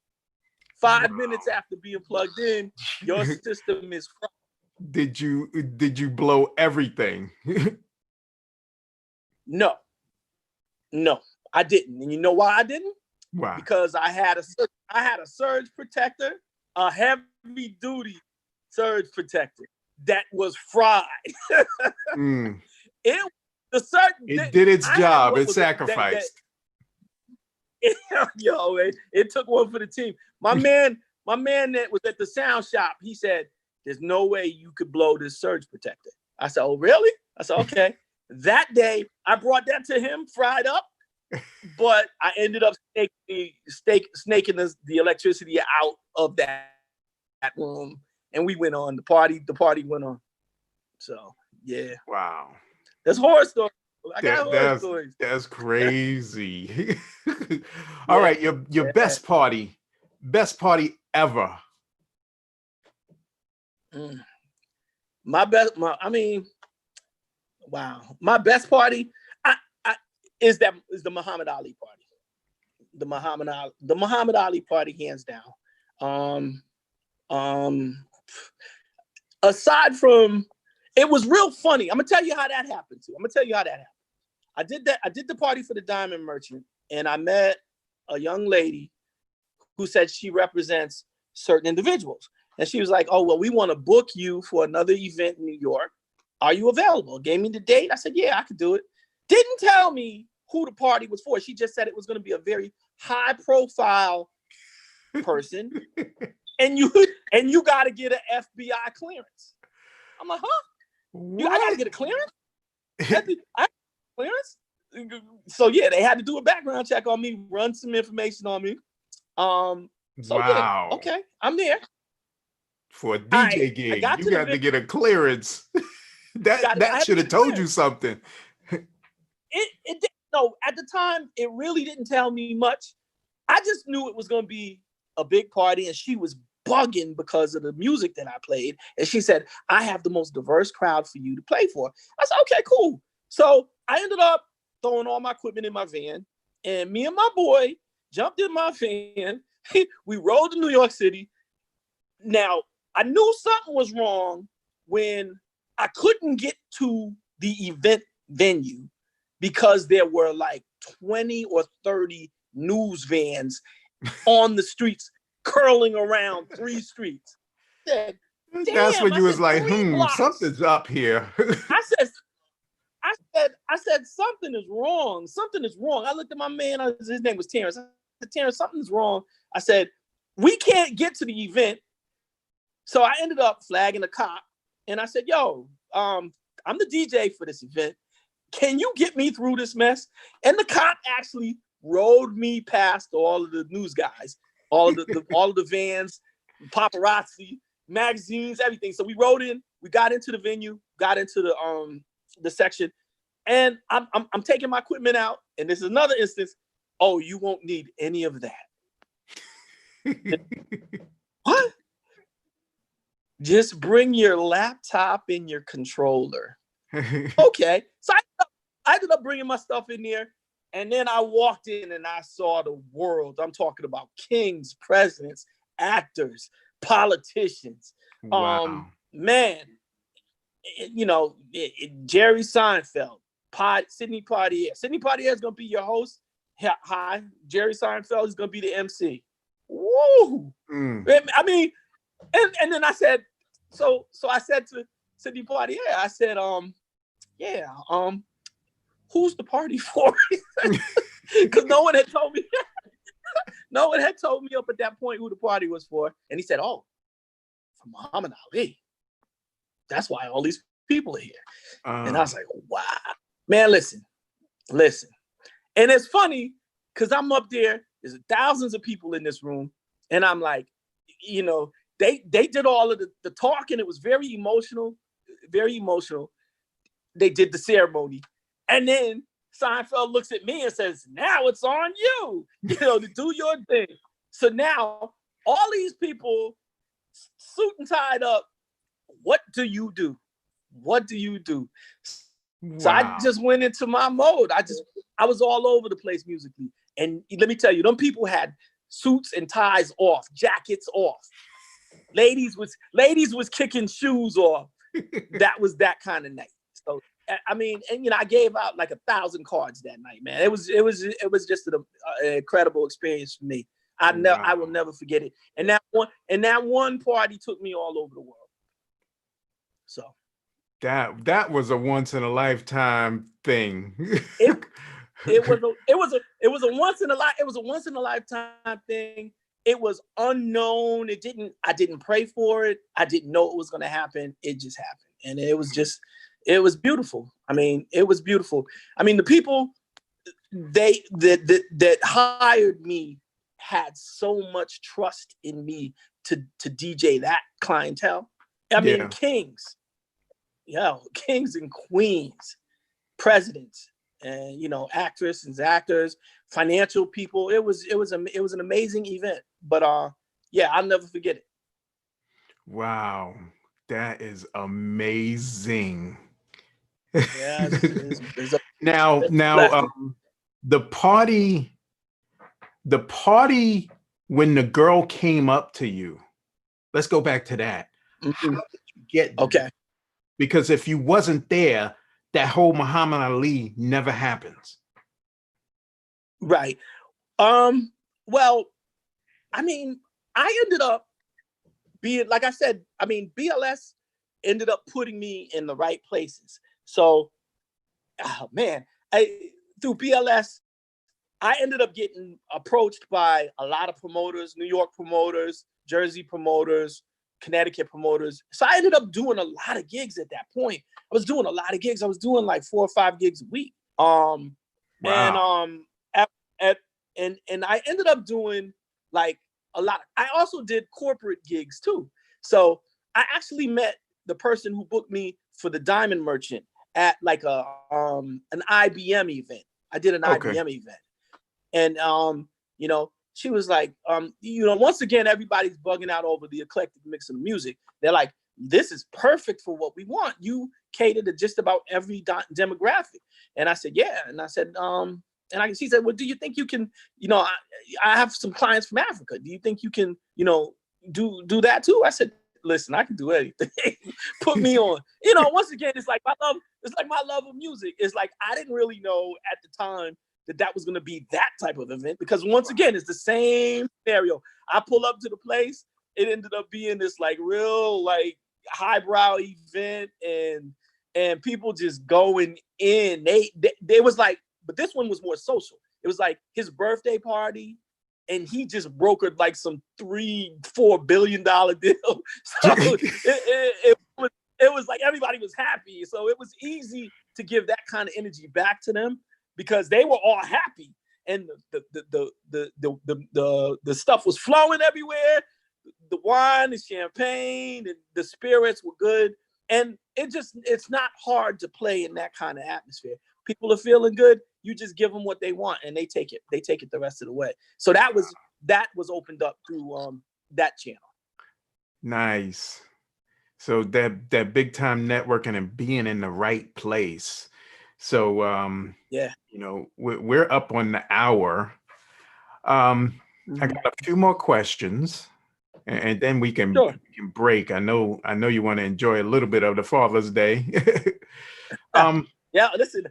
5 minutes after being plugged in, your system is fried. Did you blow everything? No, I didn't. And you know why I didn't? Why? Because I had a surge protector, a heavy duty surge protector that was fried. It did its job. It sacrificed. Yo, it took one for the team. My man that was at the sound shop, he said, "There's no way you could blow this surge protector." I said, "Oh, really?" I said, "Okay." That day, I brought that to him, fried up, but I ended up snaking the electricity out of that room, and we went on. The party went on. So, yeah. Wow. That's horror stories. I got horror stories. That's crazy. All right, your best party ever. My best party is the Muhammad Ali party. The Muhammad Ali party, hands down. Aside from, it was real funny. I'm gonna tell you how that happened too. I did the party for the Diamond Merchant, and I met a young lady who said she represents certain individuals. And she was like, oh, well, we want to book you for another event in New York. Are you available? Gave me the date. I said, yeah, I could do it. Didn't tell me who the party was for. She just said it was going to be a very high profile person. and you got to get an FBI clearance. I'm like, huh? I got to get a clearance? Clearance? So yeah, they had to do a background check on me, run some information on me. So wow. Yeah, okay, I'm there. For a DJ gig, you got to get a clearance. that should have told you something. It no, at the time, it really didn't tell me much. I just knew it was going to be a big party, and she was bugging because of the music that I played. And she said, I have the most diverse crowd for you to play for. I said, okay, cool. So I ended up throwing all my equipment in my van, and me and my boy jumped in my van. We rode to New York City. Now, I knew something was wrong when I couldn't get to the event venue because there were like 20 or 30 news vans on the streets curling around 3 streets. Said, that's when you was like, blocks. Something's up here. I said, something is wrong. Something is wrong. I looked at my man, his name was Terrence. I said, Terrence, something's wrong. I said, we can't get to the event. So I ended up flagging a cop, and I said, yo, I'm the DJ for this event. Can you get me through this mess? And the cop actually rode me past all of the news guys, all of the vans, paparazzi, magazines, everything. So we rode in, we got into the venue, got into the section, and I'm taking my equipment out, and this is another instance. Oh, you won't need any of that. What? Just bring your laptop and your controller. Okay. So I ended up bringing my stuff in there. And then I walked in and I saw the world. I'm talking about kings, presidents, actors, politicians. Wow. Man, Jerry Seinfeld, Sidney Poitier. Sidney Poitier is going to be your host. Hi. Jerry Seinfeld is going to be the MC. Woo! I mean, and then I said, so I said to Sidney Poitier, I said, who's the party for? Because no one had told me. No one had told me up at that point who the party was for. And he said, oh, for Muhammad Ali. That's why all these people are here. And I was like, wow. Man, listen. And it's funny because I'm up there. There's thousands of people in this room. And I'm like, they did all of the talking. It was very emotional. Very emotional. They did the ceremony. And then Seinfeld looks at me and says, now it's on you, to do your thing. So now all these people suit and tied up. What do you do? What do you do? Wow. So I just went into my mode. I was all over the place musically. And let me tell you, them people had suits and ties off, jackets off. Ladies was kicking shoes off. That was that kind of night. So I mean, and I gave out like 1,000 cards that night, man. It was just an incredible experience for me. I will never forget it. And that one party took me all over the world. So that was a once in a lifetime thing. It was a once in a lifetime thing. It was unknown. I didn't pray for it. I didn't know it was going to happen. It just happened. And it was beautiful. I mean, it was beautiful. I mean, the people that hired me had so much trust in me to DJ that clientele. I mean, kings and queens, presidents, and actresses, actors, financial people. It was an amazing event. But I'll never forget it. Wow, that is amazing. Yeah. Now, the party when the girl came up to you. Let's go back to that. Mm-hmm. How did you get there? Okay. Because if you wasn't there, that whole Muhammad Ali never happens. Right. Well, I mean, I ended up being, like I said, I mean, BLS ended up putting me in the right places. So, oh man, through BLS, I ended up getting approached by a lot of promoters, New York promoters, Jersey promoters, Connecticut promoters. So I ended up doing a lot of gigs at that point. I was doing a lot of gigs. I was doing like 4 or 5 gigs a week. And Wow. at and I ended up doing like a lot. I also did corporate gigs too. So I actually met the person who booked me for the Diamond Merchant at like an IBM event. I did an Okay. IBM event. And you know, she was like, you know, once again, everybody's bugging out over the eclectic mix of the music. They're like, this is perfect for what we want. You cater to just about every demographic. And I said, yeah. And I said, she said, well, do you think you can, you know, I have some clients from Africa. Do you think you can, you know, do that too? I said, listen, I can do anything. Put me on. You know, once again, it's like my love of music. It's like, I didn't really know at the time that was going to be that type of event, because once again, it's the same scenario. I pull up to the place. It ended up being this like real like highbrow event, and people just going in. They was like, but this one was more social. It was like his birthday party, and he just brokered like some $3-4 billion deal. So it was like everybody was happy. So it was easy to give that kind of energy back to them, because they were all happy, and the stuff was flowing everywhere. The wine, the champagne, and the spirits were good. And it's not hard to play in that kind of atmosphere. People are feeling good. You just give them what they want, and they take it. They take it the rest of the way. So that was opened up through that channel. Nice. So that big time networking and being in the right place. So Yeah. you know, we're up on the hour. I got a few more questions, and then we can Sure. break. I know you want to enjoy a little bit of the Father's Day. um, Yeah. Listen,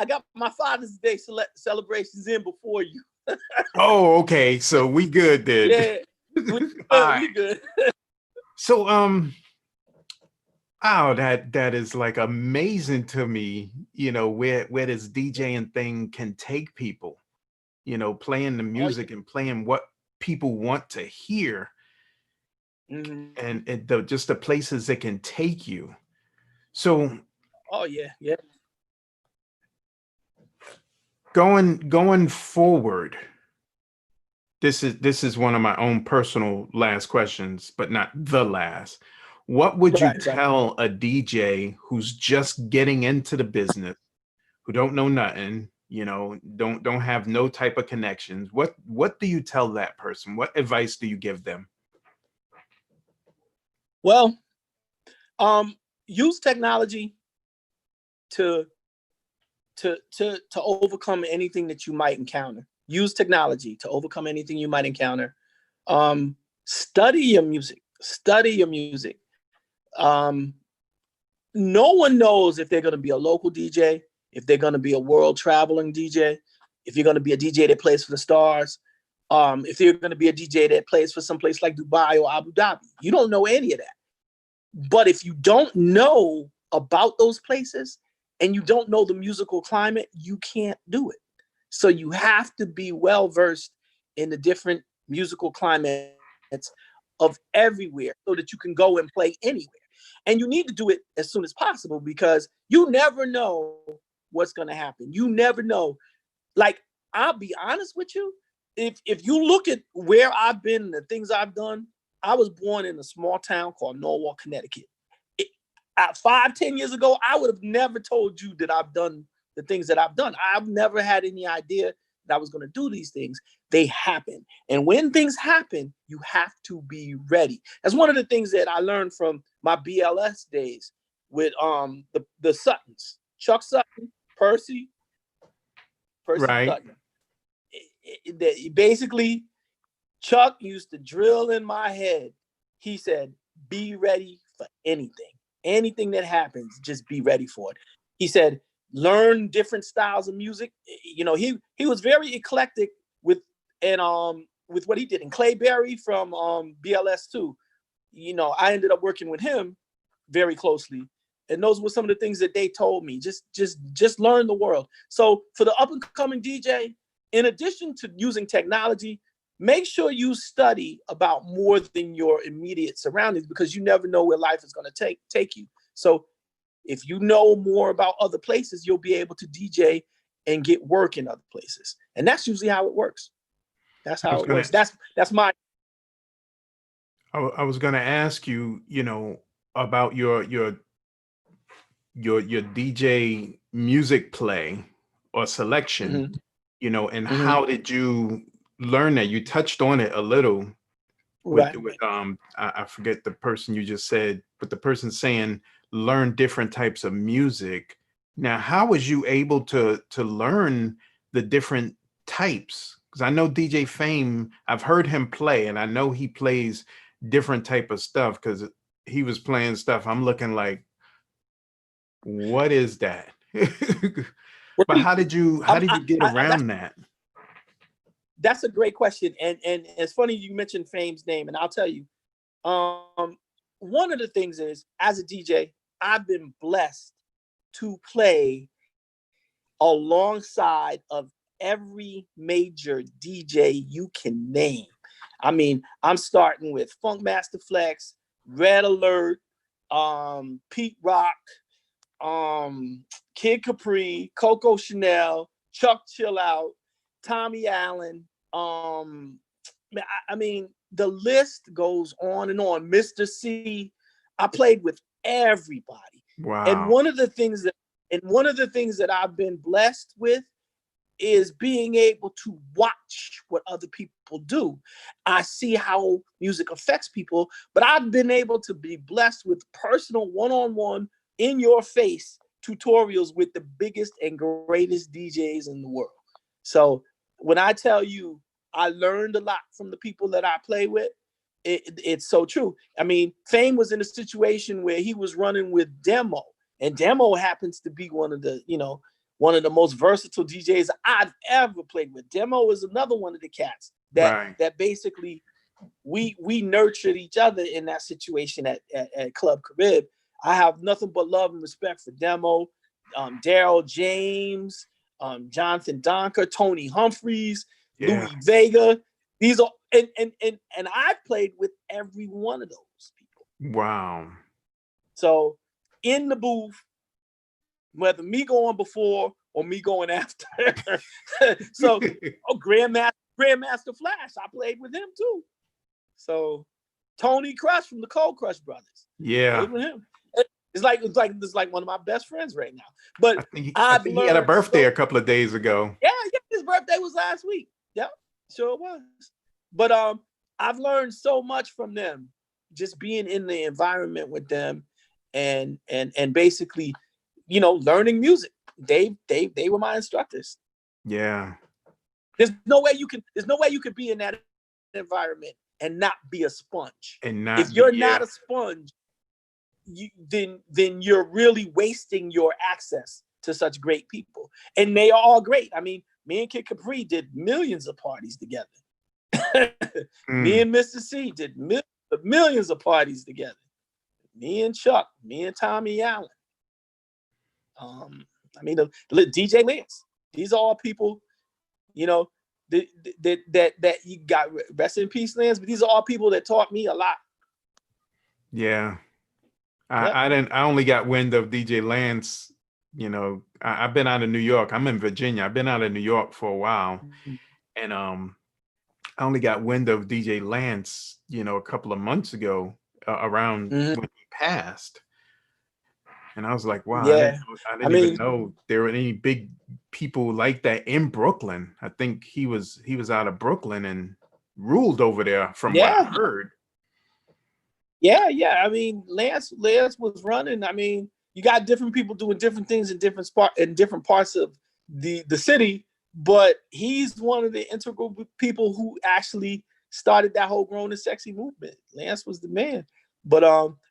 I got my Father's Day celebrations in before you. oh, okay. So we good then. Yeah. We All good. right. We good. So oh, that is like amazing to me, you know, where this DJing thing can take people, you know, playing the Oh music and playing what people want to hear, yeah. Mm-hmm. and just the places it can take you. So Oh yeah. Yeah. going forward, this is one of my own personal last questions, but not the last. What would you Right. Right. tell a DJ who's just getting into the business, who don't know nothing, you know, don't have no type of connections? What do you tell that person? What advice do you give them? Well, use technology to to overcome anything that you might encounter. Use technology to overcome anything you might encounter. Study your music. Study your music. Um, no one knows if they're going to be a local DJ, if they're going to be a world traveling DJ, if you're going to be a DJ that plays for the stars, if you're going to be a DJ that plays for some place like Dubai or Abu Dhabi. You don't know any of that. But if you don't know about those places and you don't know the musical climate, you can't do it. So you have to be well versed in the different musical climates of everywhere so that you can go and play anywhere. And you need to do it as soon as possible, because you never know what's going to happen. You never know. Like, I'll be honest with you. If you look at where I've been and the things I've done, I was born in a small town called Norwalk, Connecticut. 5-10 years ago, I would have never told you that I've done the things that I've done. I've never had any idea that I was going to do these things. They happen. And when things happen, you have to be ready. That's one of the things that I learned from my BLS days with the Suttons, Chuck Sutton, Percy Right. Sutton. Basically, Chuck used to drill in my head. He said, be ready for anything. Anything that happens, just be ready for it. He said, learn different styles of music. You know, he was very eclectic with And with what he did, and Clay Berry from BLS2, you know, I ended up working with him very closely. And those were some of the things that they told me. Just learn the world. So for the up and coming DJ, in addition to using technology, make sure you study about more than your immediate surroundings, because you never know where life is going to take you. So if you know more about other places, you'll be able to DJ and get work in other places. And that's usually how it works. That's how it works. That's my. I was going to ask you, you know, about your DJ music play or selection, Mhm. you know, and Mhm. how did you learn that? You touched on it a little with Right. I forget the person you just said, but the person saying learn different types of music. Now, how was you able to learn the different types? Because I know DJ Fame, I've heard him play, and I know he plays different type of stuff, because he was playing stuff I'm looking like, what is that? Well, But see, how did you get that's around that? that's a great question, and it's funny you mentioned Fame's name, and I'll tell you, one of the things is, as a DJ, I've been blessed to play alongside of every major DJ you can name. I mean, I'm starting with Funk Master Flex, Red Alert, Pete Rock, Kid Capri, Coco Chanel, Chuck Chill Out, Tommy Allen. I mean, the list goes on and on. Mr. C. I played with everybody. And Wow. one of the things that I've been blessed with is being able to watch what other people do. I see how music affects people, but I've been able to be blessed with personal one-on-one, in your face tutorials with the biggest and greatest DJs in the world. So when I tell you I learned a lot from the people that I play with, it's so true. I mean, Fame was in a situation where he was running with Demo, and Demo happens to be one of the most versatile DJs I've ever played with. Demo is another one of the cats Right. that basically we nurtured each other in that situation at Club Carib. I have nothing but love and respect for Demo, Daryl James, Jonathan Donker, Tony Humphreys, Yeah. Louis Vega. These are and I've played with every one of those people. Wow. So in the booth, whether me going before or me going after. So, Grandmaster Flash, I played with him too. So Tony Crush from the Cold Crush Brothers, Yeah. played with him. It's like one of my best friends right now. But I I've think he had a learned birthday so. a couple of days ago. Yeah, his birthday was last week. Yep, sure it was. But I've learned so much from them, just being in the environment with them, and basically, learning music. They were my instructors. Yeah. There's no way you could be in that environment and not be a sponge. And If not be, you're not yeah. a sponge, then you're really wasting your access to such great people. And they are all great. I mean, me and Kid Capri did millions of parties together. Me Mm. and Mr. C did millions of parties together. Me and Chuck, me and Tommy Allen. I mean, the DJ Lance. These are all people, that you got, rest in peace, Lance. But these are all people that taught me a lot. Yeah. Yep. I only got wind of DJ Lance, you know, I've been out of New York. I'm in Virginia. I've been out of New York for a while. And I only got wind of DJ Lance, you know, a couple of months ago, around Mhm. when he passed. And I was like, wow, Yeah. I I didn't even mean, know there were any big people like that in Brooklyn. I think he was out of Brooklyn and ruled over there from what I yeah, heard. yeah. I mean, Lance was running. I mean, you got different people doing different things in different parts of the city, but he's one of the integral people who actually started that whole grown and sexy movement. Lance was the man. But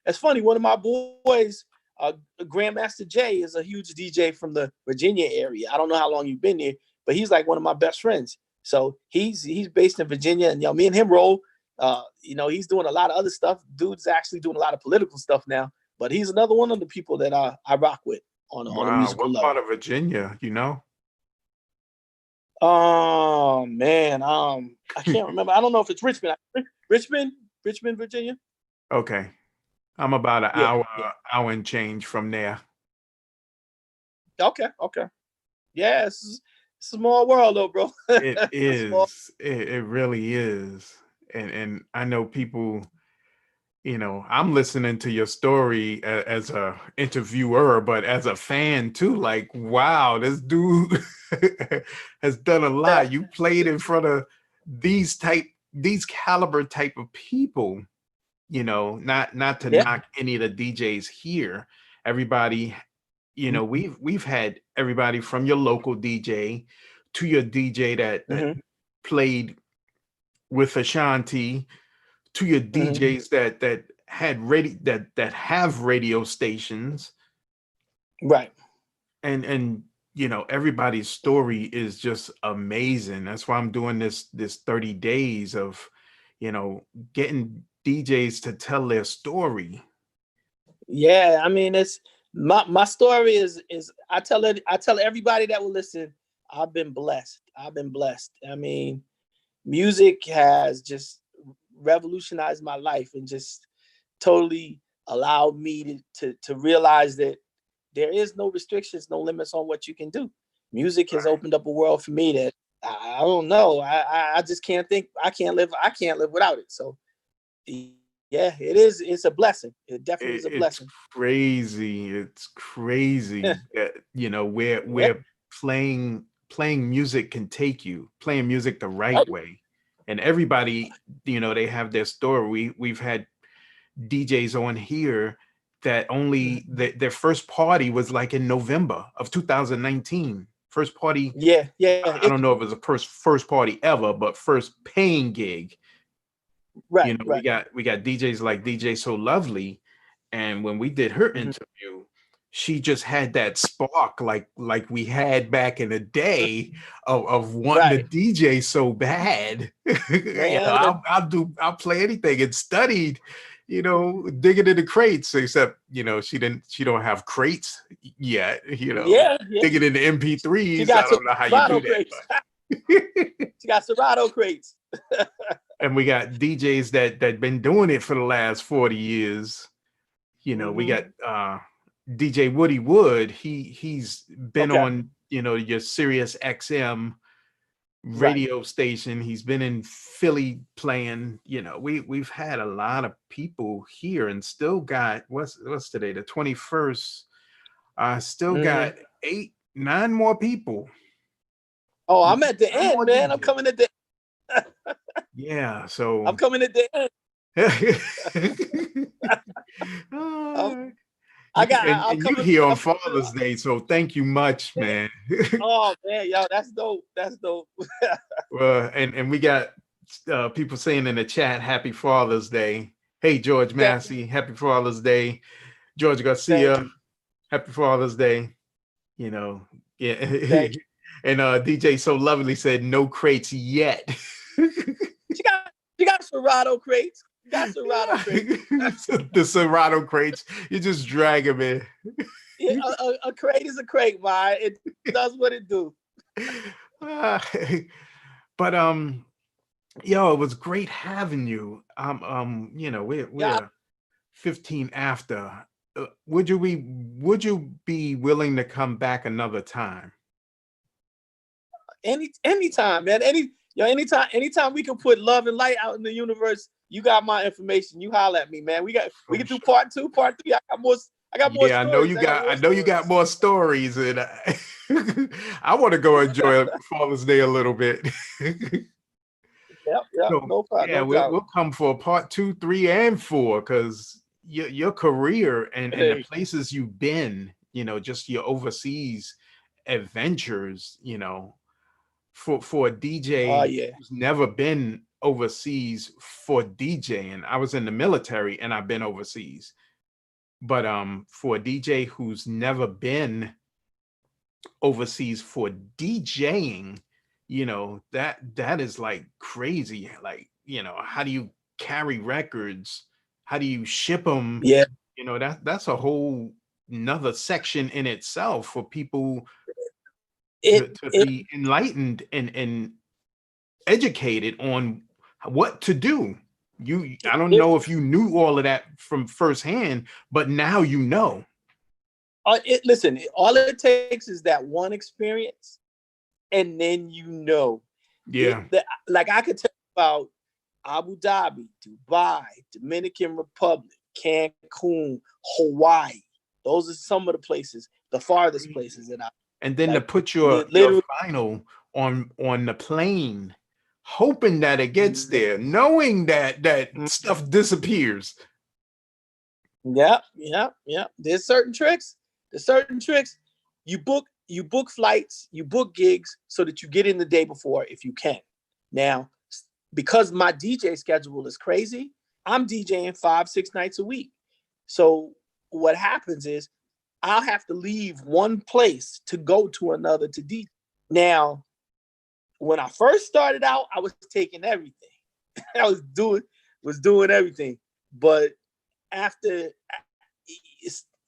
it's funny, one of my boys, Grandmaster Jay, is a huge DJ from the Virginia area. I don't know how long you've been there, but he's like one of my best friends. So he's based in Virginia, and me and him roll. He's doing a lot of other stuff. Dude's actually doing a lot of political stuff now, but he's another one of the people that I rock with on a Wow. musical What level. part of Virginia, you know? Oh man, I can't remember. I don't know if it's Richmond. Richmond, Virginia. Okay. I'm about an Yeah, yeah. hour and change from there. Okay. Yeah, it's a small world though, bro. It It's small. is. It really is. And I know people, I'm listening to your story as a interviewer, but as a fan too, like, wow, this dude has done a Yeah. lot. You played in front of these caliber type of people, not to Yeah. knock any of the DJs here. Everybody, we've had everybody from your local DJ to your DJ that Mm-hmm. played with Ashanti, to your Mm-hmm. DJs that had that have radio stations, Right. and everybody's story is just amazing. That's why I'm doing this 30 days of getting DJs to tell their story. Yeah, I mean, it's my story is I tell everybody that will listen, I've been blessed. I mean, music has just revolutionized my life and just totally allowed me to realize that there is no restrictions, no limits on what you can do. Music has opened up a world for me that I don't know. I just can't think. I can't live without it. So yeah, it is. It's a blessing. It definitely is a It's blessing. crazy. It's crazy that Yeah. where playing music can take you, playing music the right way. And everybody, they have their story. We've had DJs on here that only their first party was like in November of 2019. First party, Yeah. I don't know if it was a first party ever, but first paying gig. Right. We got DJs like DJ So Lovely, and when we did her Mhm. interview, she just had that spark like we had back in the day of wanting to Right. DJ so bad. Man. I'll play anything, and studied, digging into crates, except she don't have crates yet, Yeah. digging into She MP3s. got I don't know how you Serato do that, crates. but She got Serato crates. and we got DJs that been doing it for the last 40 years. We got DJ Woody Wood. He's been Okay. on, your Sirius XM Right. radio station. He's been in Philly playing, we've had a lot of people here, and still got what's today, the 21st. Still got 8-9 more people. Oh, I'm at the 9 end, more man. I'm DJs. coming at the Yeah, so I'm coming at the end. I'm You coming. here on I'm coming. Father's Day, so thank you much, man. Oh man, yo, that's dope. That's dope. Well, and we got people saying in the chat, "Happy Father's Day." Hey, George Thank Massey, Happy Father's Day. George thank Garcia, you. Happy Father's Day. Yeah. Thank you. And DJ So Lovely said, "No crates yet." She got Serato crates. Got Serato crates. The Serato crates. You just drag them in. Yeah, a crate is a crate, man. It does what it do. But yo, it was great having you. Yeah. We're 15 after. Would you be willing to come back another time? Anytime, man. Anytime we can put love and light out in the universe. You got my information. You holler at me, man. We can do part 2, part 3. I got more Yeah, stories. I know you got more stories, and I want to go enjoy Father's Day a little bit. Yep, So no problem, yeah, no doubt. we'll come for part 2, 3, and 4, because your career and the places you've been, just your overseas adventures, for a DJ who's never been overseas for DJing. I was in the military and I've been overseas. But for a DJ who's never been overseas for DJing, you know, that is like crazy. Like, you know, how do you carry records? How do you ship them? Yeah, You know, that's a whole another section in itself for people it to it be enlightened and educated on what to do. I don't it, know if you knew all of that from firsthand, but now you know. listen, all it takes is that one experience, and then you know it. Yeah. Like I could tell you about Abu Dhabi, Dubai, Dominican Republic, Cancun, Hawaii. Those are some of the places, the farthest places that I And then to like. put your Literally, final on the plane, hoping that it gets there, knowing that stuff disappears. yeah, yeah, yeah. There's certain tricks. There's certain tricks. You book flights, you book gigs so that you get in the day before if you can. Now, because my DJ schedule is crazy, I'm DJing 5, 6 nights a week. So what happens is I'll have to leave one place to go to another to DJ. Now, when I first started out, I was taking everything. I was doing everything. But after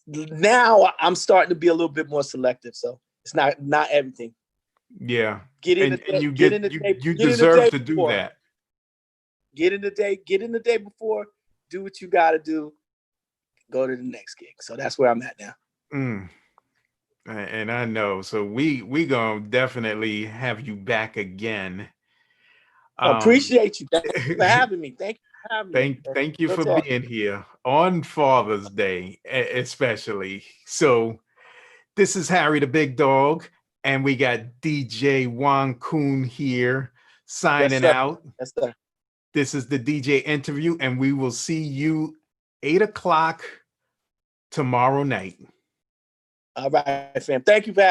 now I'm starting to be a little bit more selective. So it's not everything. Yeah. Get in the And day, you get get in the day, you get in the deserve day to do before. that. Get in the day before, do what you gotta do, go to the next gig. So that's where I'm at now. Mm. And I know. So we gonna definitely have you back again. Um Appreciate you. Thank you for having me. Thank you for having me. thank you Real for talk. being here on Father's Day, especially. So this is Harry the Big Dog, and we got DJ Juan Coon here Yes, signing sir. out. Yes, sir. This is the DJ interview, and we will see you 8 o'clock tomorrow night. All right, fam. Thank you for having me.